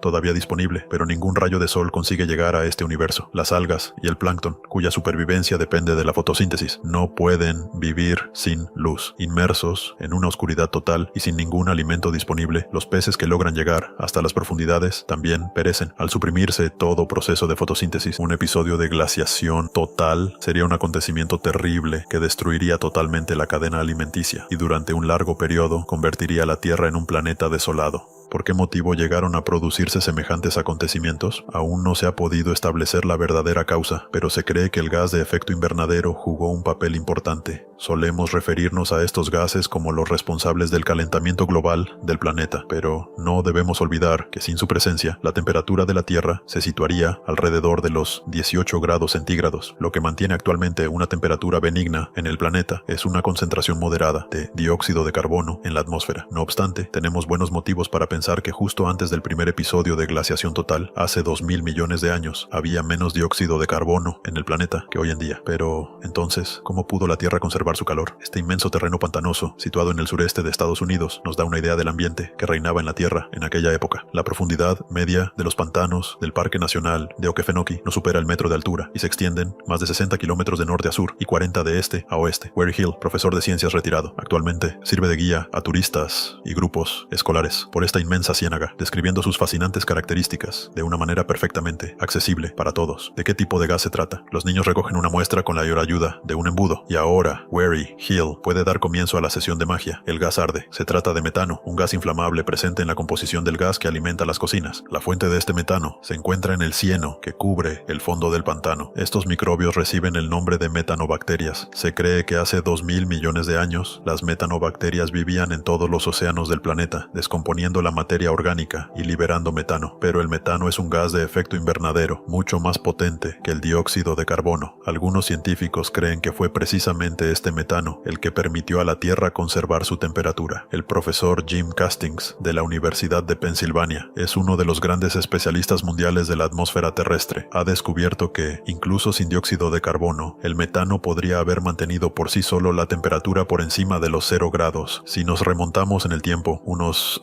todavía disponible, pero ningún rayo de sol consigue llegar a este universo. Las algas y el plancton, cuya supervivencia depende de la fotosíntesis, no pueden vivir sin luz. Inmersos en una oscuridad total y sin ningún alimento disponible, los peces que logran llegar hasta las profundidades también perecen. Al suprimirse todo proceso de fotosíntesis, un episodio de glaciación total sería un acontecimiento terrible que destruiría totalmente la cadena alimenticia y durante un largo periodo convertiría a la Tierra en un planeta desolado. ¿Por qué motivo llegaron a producirse semejantes acontecimientos? Aún no se ha podido establecer la verdadera causa, pero se cree que el gas de efecto invernadero jugó un papel importante. Solemos referirnos a estos gases como los responsables del calentamiento global del planeta, pero no debemos olvidar que sin su presencia, la temperatura de la Tierra se situaría alrededor de los 18 grados centígrados. Lo que mantiene actualmente una temperatura benigna en el planeta es una concentración moderada de dióxido de carbono en la atmósfera. No obstante, tenemos buenos motivos para pensar que justo antes del primer episodio de glaciación total, hace 2000 millones de años, había menos dióxido de carbono en el planeta que hoy en día. Pero, entonces, ¿cómo pudo la Tierra conservar su calor? Este inmenso terreno pantanoso, situado en el sureste de Estados Unidos, nos da una idea del ambiente que reinaba en la Tierra en aquella época. La profundidad media de los pantanos del Parque Nacional de Okefenokee no supera el metro de altura y se extienden más de 60 kilómetros de norte a sur y 40 de este a oeste. Wary Hill, profesor de ciencias retirado, actualmente sirve de guía a turistas y grupos escolares por esta inmensa ciénaga, describiendo sus fascinantes características de una manera perfectamente accesible para todos. ¿De qué tipo de gas se trata? Los niños recogen una muestra con la ayuda de un embudo y ahora Wary Hill puede dar comienzo a la sesión de magia. El gas arde. Se trata de metano, un gas inflamable presente en la composición del gas que alimenta las cocinas. La fuente de este metano se encuentra en el cieno que cubre el fondo del pantano. Estos microbios reciben el nombre de metanobacterias. Se cree que hace 2000 millones de años las metanobacterias vivían en todos los océanos del planeta, descomponiendo la materia orgánica y liberando metano, pero el metano es un gas de efecto invernadero, mucho más potente que el dióxido de carbono. Algunos científicos creen que fue precisamente este metano el que permitió a la Tierra conservar su temperatura. El profesor Jim Castings, de la Universidad de Pensilvania, es uno de los grandes especialistas mundiales de la atmósfera terrestre. Ha descubierto que, incluso sin dióxido de carbono, el metano podría haber mantenido por sí solo la temperatura por encima de los 0 grados. Si nos remontamos en el tiempo, unos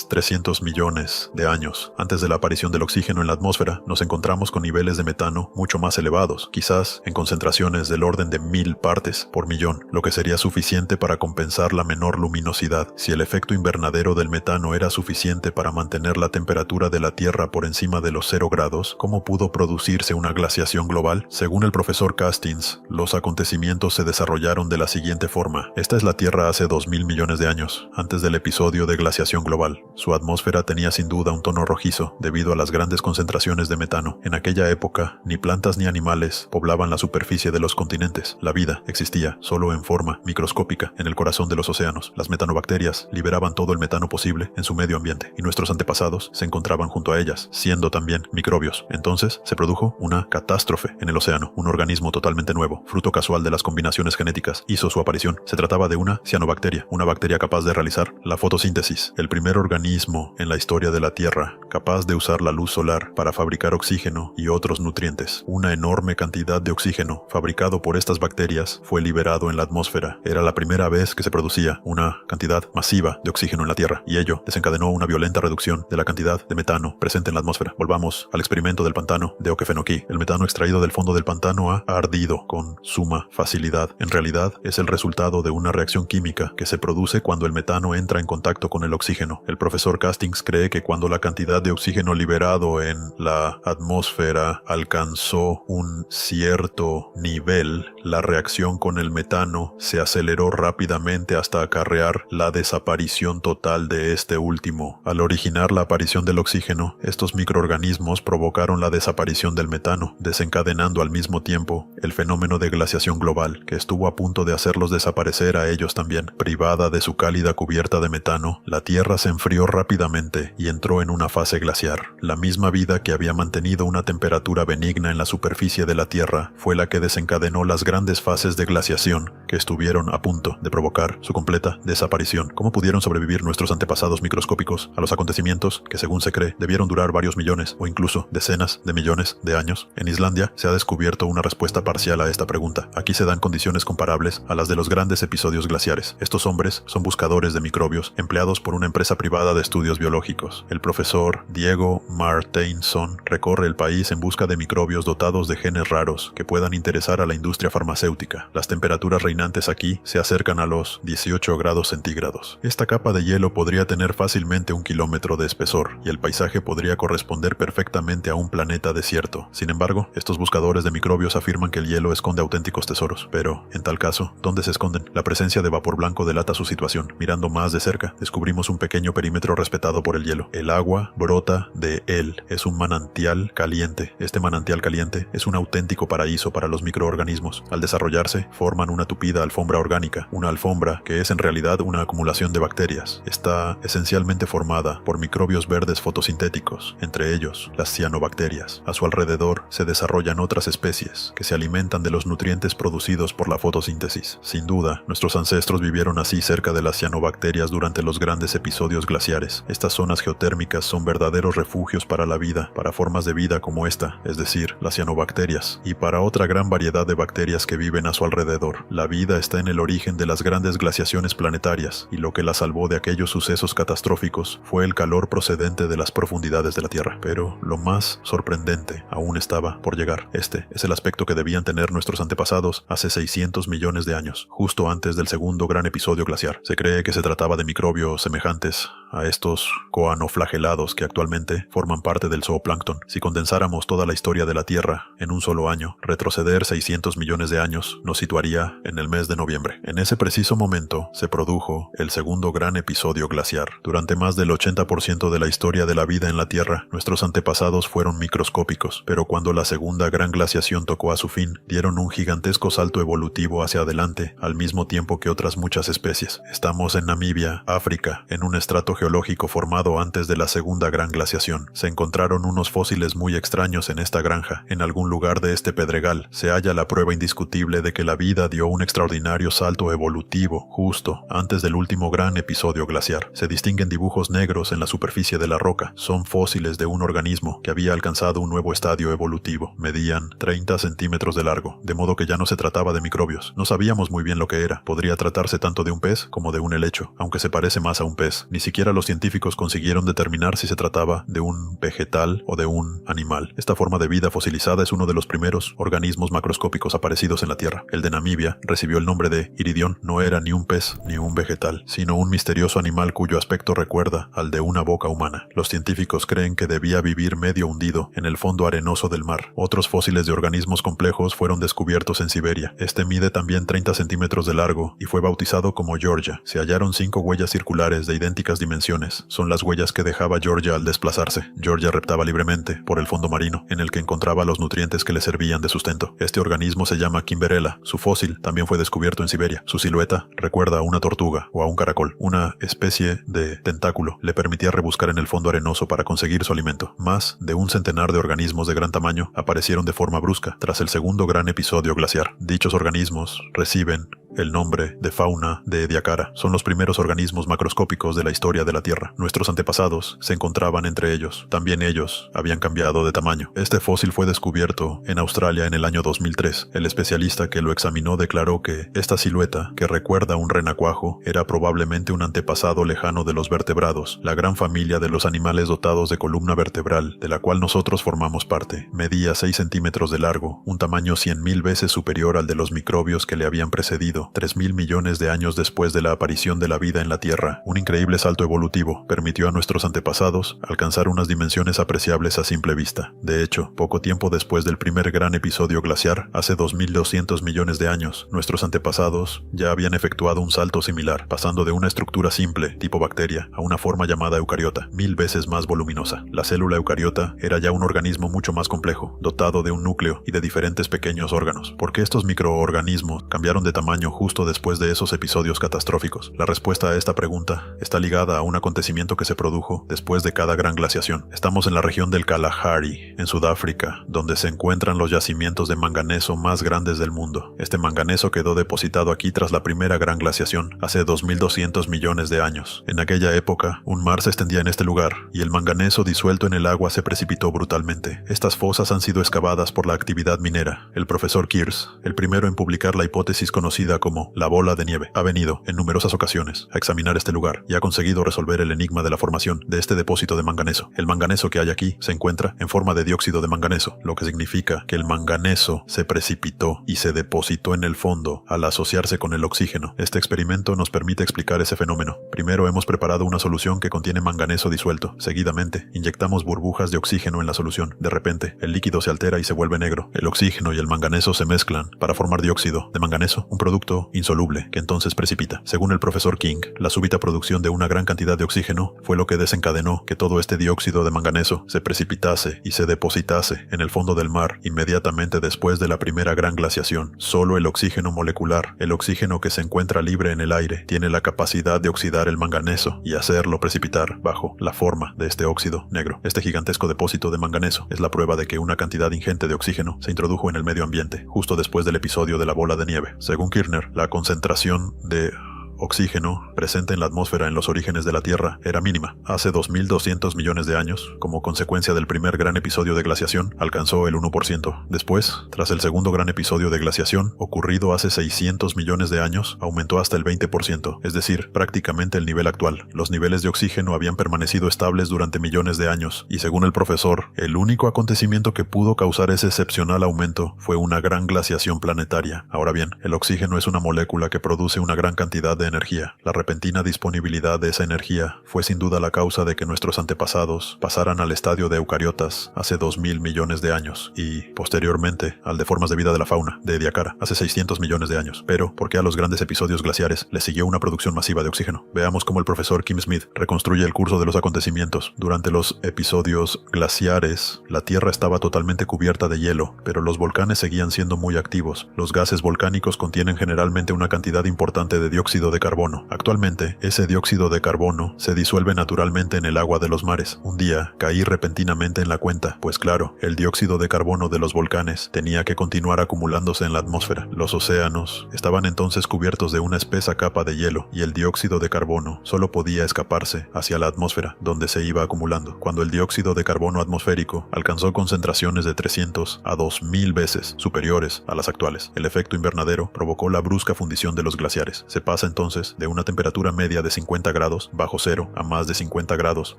apenas 300 millones de años antes de la aparición del oxígeno en la atmósfera, nos encontramos con niveles de metano mucho más elevados, quizás en concentraciones del orden de 1000 partes por millón, lo que sería suficiente para compensar la menor luminosidad. Si el efecto invernadero del metano era suficiente para mantener la temperatura de la Tierra por encima de los 0 grados, ¿cómo pudo producirse una glaciación global? Según el profesor Castings, los acontecimientos se desarrollaron de la siguiente forma. Esta es la Tierra hace 2000 millones de años, antes del episodio de glaciación global. Su atmósfera tenía sin duda un tono rojizo debido a las grandes concentraciones de metano. En aquella época, ni plantas ni animales poblaban la superficie de los continentes. La vida existía solo en forma microscópica en el corazón de los océanos. Las metanobacterias liberaban todo el metano posible en su medio ambiente y nuestros antepasados se encontraban junto a ellas, siendo también microbios. Entonces se produjo una catástrofe en el océano. Un organismo totalmente nuevo, fruto casual de las combinaciones genéticas, hizo su aparición. Se trataba de una cianobacteria, una bacteria capaz de realizar la fotosíntesis, el primer organismo en la historia de la Tierra capaz de usar la luz solar para fabricar oxígeno y otros nutrientes. Una enorme cantidad de oxígeno fabricado por estas bacterias fue liberado en la atmósfera. Era la primera vez que se producía una cantidad masiva de oxígeno en la Tierra, y ello desencadenó una violenta reducción de la cantidad de metano presente en la atmósfera. Volvamos al experimento del pantano de Okefenokee. El metano extraído del fondo del pantano ha ardido con suma facilidad. En realidad, es el resultado de una reacción química que se produce cuando el metano entra en contacto con el oxígeno. El profesor Castings cree que cuando la cantidad de oxígeno liberado en la atmósfera alcanzó un cierto nivel, la reacción con el metano se aceleró rápidamente hasta acarrear la desaparición total de este último. Al originar la aparición del oxígeno, estos microorganismos provocaron la desaparición del metano, desencadenando al mismo tiempo el fenómeno de glaciación global, que estuvo a punto de hacerlos desaparecer a ellos también. Privada de su cálida cubierta de metano, la Tierra se enfrió rápidamente y entró en una fase glaciar. La misma vida que había mantenido una temperatura benigna en la superficie de la Tierra fue la que desencadenó las grandes fases de glaciación que estuvieron a punto de provocar su completa desaparición. ¿Cómo pudieron sobrevivir nuestros antepasados microscópicos a los acontecimientos que, según se cree, debieron durar varios millones o incluso decenas de millones de años? En Islandia se ha descubierto una respuesta parcial a esta pregunta. Aquí se dan condiciones comparables a las de los grandes episodios glaciares. Estos hombres son buscadores de microbios empleados por una empresa privada de estudios biológicos. El profesor Diego Marteinsson recorre el país en busca de microbios dotados de genes raros que puedan interesar a la industria farmacéutica. Las temperaturas reinantes aquí se acercan a los 18 grados centígrados. Esta capa de hielo podría tener fácilmente 1 kilómetro de espesor y el paisaje podría corresponder perfectamente a un planeta desierto. Sin embargo, estos buscadores de microbios afirman que el hielo esconde auténticos tesoros. Pero, en tal caso, ¿dónde se esconden? La presencia de vapor blanco delata su situación. Mirando más de cerca, descubrimos un pequeño perímetro respetado por el hielo. El agua brota de él. Es un manantial caliente. Este manantial caliente es un auténtico paraíso para los microorganismos. Al desarrollarse, forman una tupida alfombra orgánica. Una alfombra que es en realidad una acumulación de bacterias. Está esencialmente formada por microbios verdes fotosintéticos, entre ellos las cianobacterias. A su alrededor se desarrollan otras especies que se alimentan de los nutrientes producidos por la fotosíntesis. Sin duda, nuestros ancestros vivieron así cerca de las cianobacterias durante los grandes episodios glaciares. Estas zonas geotérmicas son verdaderos refugios para la vida, para formas de vida como esta, es decir, las cianobacterias, y para otra gran variedad de bacterias que viven a su alrededor. La vida está en el origen de las grandes glaciaciones planetarias, y lo que la salvó de aquellos sucesos catastróficos fue el calor procedente de las profundidades de la Tierra. Pero lo más sorprendente aún estaba por llegar. Este es el aspecto que debían tener nuestros antepasados hace 600 millones de años, justo antes del segundo gran episodio glaciar. Se cree que se trataba de microbios semejantes a estos coanoflagelados que actualmente forman parte del zooplancton. Si condensáramos toda la historia de la Tierra en un solo año, retroceder 600 millones de años nos situaría en el mes de noviembre. En ese preciso momento se produjo el segundo gran episodio glaciar. Durante más del 80% de la historia de la vida en la Tierra, nuestros antepasados fueron microscópicos, pero cuando la segunda gran glaciación tocó a su fin, dieron un gigantesco salto evolutivo hacia adelante, al mismo tiempo que otras muchas especies. Estamos en Namibia, África, en un estrato geológico formado antes de la segunda gran glaciación. Se encontraron unos fósiles muy extraños en esta granja. En algún lugar de este pedregal se halla la prueba indiscutible de que la vida dio un extraordinario salto evolutivo justo antes del último gran episodio glaciar. Se distinguen dibujos negros en la superficie de la roca. Son fósiles de un organismo que había alcanzado un nuevo estadio evolutivo. Medían 30 centímetros de largo, de modo que ya no se trataba de microbios. No sabíamos muy bien lo que era. Podría tratarse tanto de un pez como de un helecho, aunque se parece más a un pez. Ni siquiera los científicos consiguieron determinar si se trataba de un vegetal o de un animal. Esta forma de vida fosilizada es uno de los primeros organismos macroscópicos aparecidos en la Tierra. El de Namibia recibió el nombre de iridión. No era ni un pez ni un vegetal, sino un misterioso animal cuyo aspecto recuerda al de una boca humana. Los científicos creen que debía vivir medio hundido en el fondo arenoso del mar. Otros fósiles de organismos complejos fueron descubiertos en Siberia. Este mide también 30 centímetros de largo y fue bautizado como Georgia. Se hallaron 5 huellas circulares de idénticas dimensiones. Son las huellas que dejaba Georgia al desplazarse. Georgia reptaba libremente por el fondo marino, en el que encontraba los nutrientes que le servían de sustento. Este organismo se llama Kimberella. Su fósil también fue descubierto en Siberia. Su silueta recuerda a una tortuga o a un caracol. Una especie de tentáculo le permitía rebuscar en el fondo arenoso para conseguir su alimento. Más de un centenar de organismos de gran tamaño aparecieron de forma brusca tras el segundo gran episodio glaciar. Dichos organismos reciben el nombre de fauna de Ediacara. Son los primeros organismos macroscópicos de la historia de la Tierra. Nuestros antepasados se encontraban entre ellos. También ellos habían cambiado de tamaño. Este fósil fue descubierto en Australia en el año 2003. El especialista que lo examinó declaró que esta silueta, que recuerda a un renacuajo, era probablemente un antepasado lejano de los vertebrados, la gran familia de los animales dotados de columna vertebral, de la cual nosotros formamos parte. Medía 6 centímetros de largo, un tamaño 100.000 veces superior al de los microbios que le habían precedido. 3.000 millones de años después de la aparición de la vida en la Tierra, un increíble salto evolutivo permitió a nuestros antepasados alcanzar unas dimensiones apreciables a simple vista. De hecho, poco tiempo después del primer gran episodio glaciar, hace 2.200 millones de años, nuestros antepasados ya habían efectuado un salto similar, pasando de una estructura simple, tipo bacteria, a una forma llamada eucariota, 1000 veces más voluminosa. La célula eucariota era ya un organismo mucho más complejo, dotado de un núcleo y de diferentes pequeños órganos. ¿Por qué estos microorganismos cambiaron de tamaño justo después de esos episodios catastróficos? La respuesta a esta pregunta está ligada a un acontecimiento que se produjo después de cada gran glaciación. Estamos en la región del Kalahari, en Sudáfrica, donde se encuentran los yacimientos de manganeso más grandes del mundo. Este manganeso quedó depositado aquí tras la primera gran glaciación, hace 2.200 millones de años. En aquella época, un mar se extendía en este lugar, y el manganeso disuelto en el agua se precipitó brutalmente. Estas fosas han sido excavadas por la actividad minera. El profesor Kears, el primero en publicar la hipótesis conocida como la bola de nieve, ha venido en numerosas ocasiones a examinar este lugar y ha conseguido resolver el enigma de la formación de este depósito de manganeso. El manganeso que hay aquí se encuentra en forma de dióxido de manganeso, lo que significa que el manganeso se precipitó y se depositó en el fondo al asociarse con el oxígeno. Este experimento nos permite explicar ese fenómeno. Primero hemos preparado una solución que contiene manganeso disuelto. Seguidamente, inyectamos burbujas de oxígeno en la solución. De repente, el líquido se altera y se vuelve negro. El oxígeno y el manganeso se mezclan para formar dióxido de manganeso, un producto insoluble que entonces precipita. Según el profesor King, la súbita producción de una gran cantidad de oxígeno fue lo que desencadenó que todo este dióxido de manganeso se precipitase y se depositase en el fondo del mar inmediatamente después de la primera gran glaciación. Solo el oxígeno molecular, el oxígeno que se encuentra libre en el aire, tiene la capacidad de oxidar el manganeso y hacerlo precipitar bajo la forma de este óxido negro. Este gigantesco depósito de manganeso es la prueba de que una cantidad ingente de oxígeno se introdujo en el medio ambiente justo después del episodio de la bola de nieve. Según Kirner, la concentración de oxígeno presente en la atmósfera en los orígenes de la Tierra era mínima. Hace 2.200 millones de años, como consecuencia del primer gran episodio de glaciación, alcanzó el 1%. Después, tras el segundo gran episodio de glaciación, ocurrido hace 600 millones de años, aumentó hasta el 20%, es decir, prácticamente el nivel actual. Los niveles de oxígeno habían permanecido estables durante millones de años, y según el profesor, el único acontecimiento que pudo causar ese excepcional aumento fue una gran glaciación planetaria. Ahora bien, el oxígeno es una molécula que produce una gran cantidad de energía. La repentina disponibilidad de esa energía fue sin duda la causa de que nuestros antepasados pasaran al estadio de eucariotas hace 2.000 millones de años y, posteriormente, al de formas de vida de la fauna de Ediacara hace 600 millones de años. Pero, ¿por qué a los grandes episodios glaciares le siguió una producción masiva de oxígeno? Veamos cómo el profesor Kim Smith reconstruye el curso de los acontecimientos. Durante los episodios glaciares, la Tierra estaba totalmente cubierta de hielo, pero los volcanes seguían siendo muy activos. Los gases volcánicos contienen generalmente una cantidad importante de dióxido de carbono. Actualmente, ese dióxido de carbono se disuelve naturalmente en el agua de los mares. Un día, caí repentinamente en la cuenta, pues claro, el dióxido de carbono de los volcanes tenía que continuar acumulándose en la atmósfera. Los océanos estaban entonces cubiertos de una espesa capa de hielo, y el dióxido de carbono solo podía escaparse hacia la atmósfera, donde se iba acumulando. Cuando el dióxido de carbono atmosférico alcanzó concentraciones de 300 a 2000 veces superiores a las actuales, el efecto invernadero provocó la brusca fundición de los glaciares. Se pasa entonces entonces de una temperatura media de 50 grados bajo cero a más de 50 grados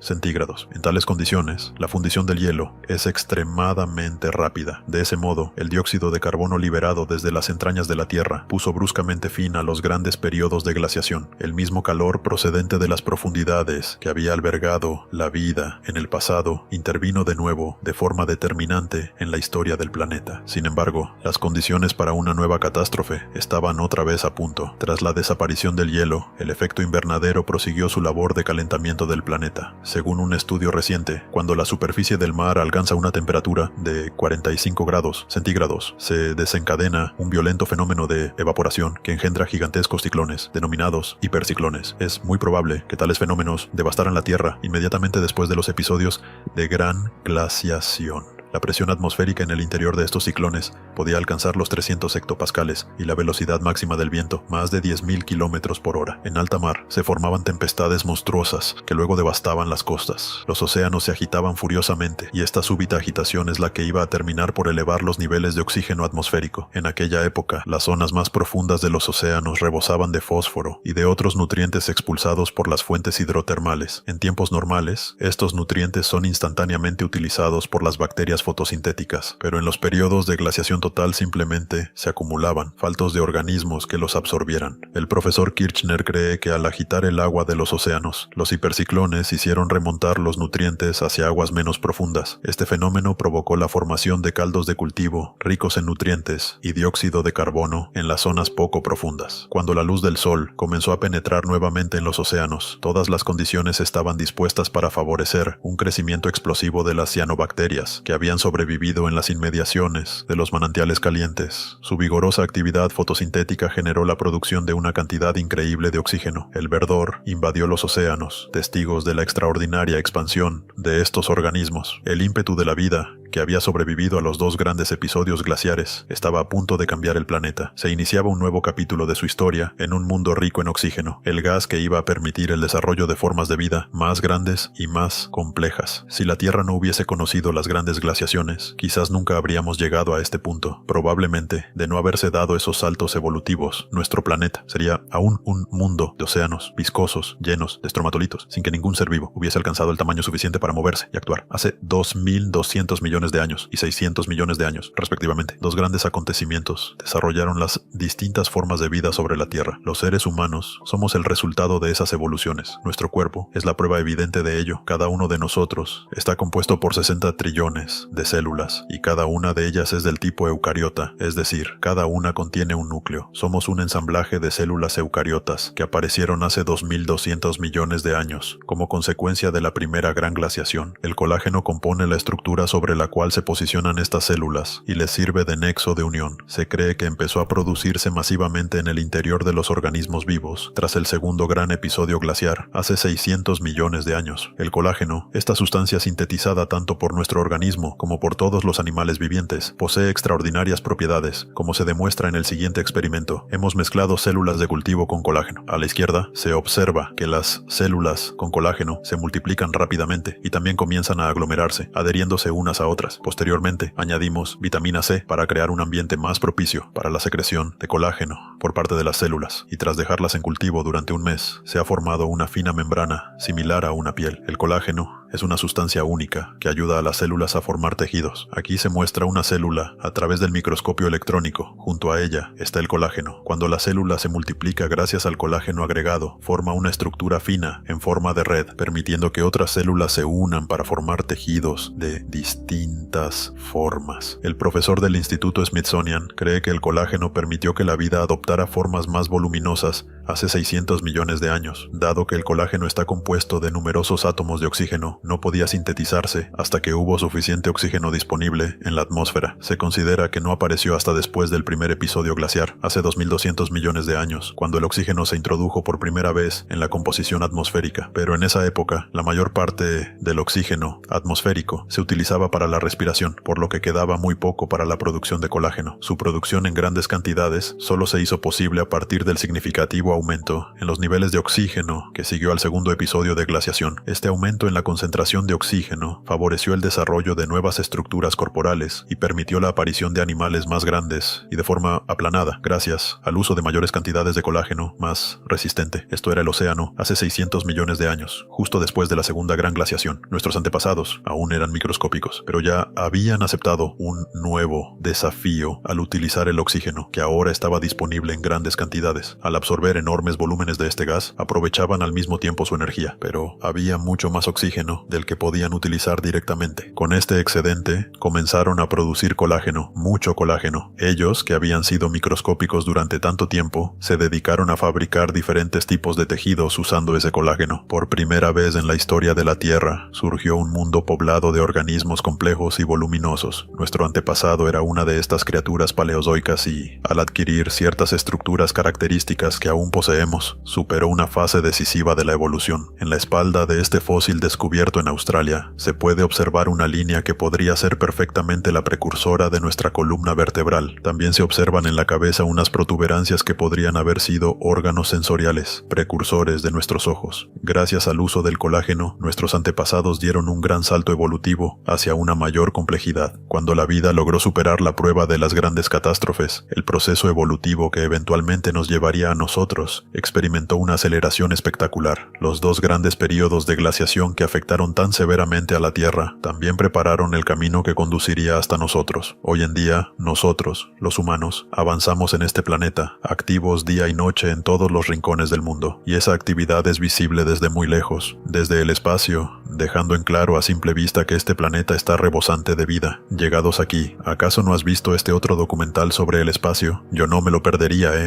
centígrados. En tales condiciones, la fundición del hielo es extremadamente rápida. De ese modo, el dióxido de carbono liberado desde las entrañas de la Tierra puso bruscamente fin a los grandes periodos de glaciación. El mismo calor procedente de las profundidades que había albergado la vida en el pasado intervino de nuevo de forma determinante en la historia del planeta. Sin embargo, las condiciones para una nueva catástrofe estaban otra vez a punto. Tras la desaparición del hielo, el efecto invernadero prosiguió su labor de calentamiento del planeta. Según un estudio reciente, cuando la superficie del mar alcanza una temperatura de 45 grados centígrados, se desencadena un violento fenómeno de evaporación que engendra gigantescos ciclones, denominados hiperciclones. Es muy probable que tales fenómenos devastaran la Tierra inmediatamente después de los episodios de gran glaciación. La presión atmosférica en el interior de estos ciclones podía alcanzar los 300 hectopascales y la velocidad máxima del viento, más de 10.000 kilómetros por hora. En alta mar se formaban tempestades monstruosas que luego devastaban las costas. Los océanos se agitaban furiosamente y esta súbita agitación es la que iba a terminar por elevar los niveles de oxígeno atmosférico. En aquella época, las zonas más profundas de los océanos rebosaban de fósforo y de otros nutrientes expulsados por las fuentes hidrotermales. En tiempos normales, estos nutrientes son instantáneamente utilizados por las bacterias fotosintéticas, pero en los periodos de glaciación total simplemente se acumulaban, faltos de organismos que los absorbieran. El profesor Kirchner cree que al agitar el agua de los océanos, los hiperciclones hicieron remontar los nutrientes hacia aguas menos profundas. Este fenómeno provocó la formación de caldos de cultivo ricos en nutrientes y dióxido de carbono en las zonas poco profundas. Cuando la luz del sol comenzó a penetrar nuevamente en los océanos, todas las condiciones estaban dispuestas para favorecer un crecimiento explosivo de las cianobacterias que habían sobrevivido en las inmediaciones de los manantiales calientes. Su vigorosa actividad fotosintética generó la producción de una cantidad increíble de oxígeno. El verdor invadió los océanos, testigos de la extraordinaria expansión de estos organismos. El ímpetu de la vida, que había sobrevivido a los dos grandes episodios glaciares, estaba a punto de cambiar el planeta. Se iniciaba un nuevo capítulo de su historia en un mundo rico en oxígeno, el gas que iba a permitir el desarrollo de formas de vida más grandes y más complejas. Si la Tierra no hubiese conocido las grandes glaciaciones, quizás nunca habríamos llegado a este punto. Probablemente, de no haberse dado esos saltos evolutivos, nuestro planeta sería aún un mundo de océanos viscosos, llenos de estromatolitos, sin que ningún ser vivo hubiese alcanzado el tamaño suficiente para moverse y actuar. Hace 2.200 millones de años y 600 millones de años, respectivamente. Dos grandes acontecimientos desarrollaron las distintas formas de vida sobre la Tierra. Los seres humanos somos el resultado de esas evoluciones. Nuestro cuerpo es la prueba evidente de ello. Cada uno de nosotros está compuesto por 60 trillones de células y cada una de ellas es del tipo eucariota, es decir, cada una contiene un núcleo. Somos un ensamblaje de células eucariotas que aparecieron hace 2.200 millones de años como consecuencia de la primera gran glaciación. El colágeno compone la estructura sobre la cual se posicionan estas células y les sirve de nexo de unión. Se cree que empezó a producirse masivamente en el interior de los organismos vivos tras el segundo gran episodio glaciar hace 600 millones de años. El colágeno, esta sustancia sintetizada tanto por nuestro organismo como por todos los animales vivientes, posee extraordinarias propiedades, como se demuestra en el siguiente experimento. Hemos mezclado células de cultivo con colágeno. A la izquierda se observa que las células con colágeno se multiplican rápidamente y también comienzan a aglomerarse, adheriéndose unas a otras. Posteriormente, añadimos vitamina C para crear un ambiente más propicio para la secreción de colágeno por parte de las células, y tras dejarlas en cultivo durante un mes, se ha formado una fina membrana similar a una piel. El colágeno es una sustancia única que ayuda a las células a formar tejidos. Aquí se muestra una célula a través del microscopio electrónico. Junto a ella está el colágeno. Cuando la célula se multiplica gracias al colágeno agregado, forma una estructura fina en forma de red, permitiendo que otras células se unan para formar tejidos de distintas formas. El profesor del Instituto Smithsonian cree que el colágeno permitió que la vida adoptara formas más voluminosas hace 600 millones de años. Dado que el colágeno está compuesto de numerosos átomos de oxígeno, no podía sintetizarse hasta que hubo suficiente oxígeno disponible en la atmósfera. Se considera que no apareció hasta después del primer episodio glaciar, hace 2.200 millones de años, cuando el oxígeno se introdujo por primera vez en la composición atmosférica. Pero en esa época, la mayor parte del oxígeno atmosférico se utilizaba para la respiración, por lo que quedaba muy poco para la producción de colágeno. Su producción en grandes cantidades solo se hizo posible a partir del significativo aumento en los niveles de oxígeno que siguió al segundo episodio de glaciación. Este aumento en la concentración concentración de oxígeno favoreció el desarrollo de nuevas estructuras corporales y permitió la aparición de animales más grandes y de forma aplanada, gracias al uso de mayores cantidades de colágeno más resistente. Esto era el océano hace 600 millones de años, justo después de la segunda gran glaciación. Nuestros antepasados aún eran microscópicos, pero ya habían aceptado un nuevo desafío al utilizar el oxígeno, que ahora estaba disponible en grandes cantidades. Al absorber enormes volúmenes de este gas, aprovechaban al mismo tiempo su energía, pero había mucho más oxígeno del que podían utilizar directamente. Con este excedente, comenzaron a producir colágeno, mucho colágeno. Ellos, que habían sido microscópicos durante tanto tiempo, se dedicaron a fabricar diferentes tipos de tejidos usando ese colágeno. Por primera vez en la historia de la Tierra, surgió un mundo poblado de organismos complejos y voluminosos. Nuestro antepasado era una de estas criaturas paleozoicas y, al adquirir ciertas estructuras características que aún poseemos, superó una fase decisiva de la evolución. En la espalda de este fósil descubierto en Australia, se puede observar una línea que podría ser perfectamente la precursora de nuestra columna vertebral. También se observan en la cabeza unas protuberancias que podrían haber sido órganos sensoriales, precursores de nuestros ojos. Gracias al uso del colágeno, nuestros antepasados dieron un gran salto evolutivo hacia una mayor complejidad. Cuando la vida logró superar la prueba de las grandes catástrofes, el proceso evolutivo que eventualmente nos llevaría a nosotros experimentó una aceleración espectacular. Los dos grandes periodos de glaciación que afectaron tan severamente a la Tierra también prepararon el camino que conduciría hasta nosotros. Hoy en día, nosotros, los humanos, avanzamos en este planeta, activos día y noche en todos los rincones del mundo, y esa actividad es visible desde muy lejos, desde el espacio, dejando en claro a simple vista que este planeta está rebosante de vida. Llegados aquí, ¿acaso no has visto este otro documental sobre el espacio? Yo no me lo perdería,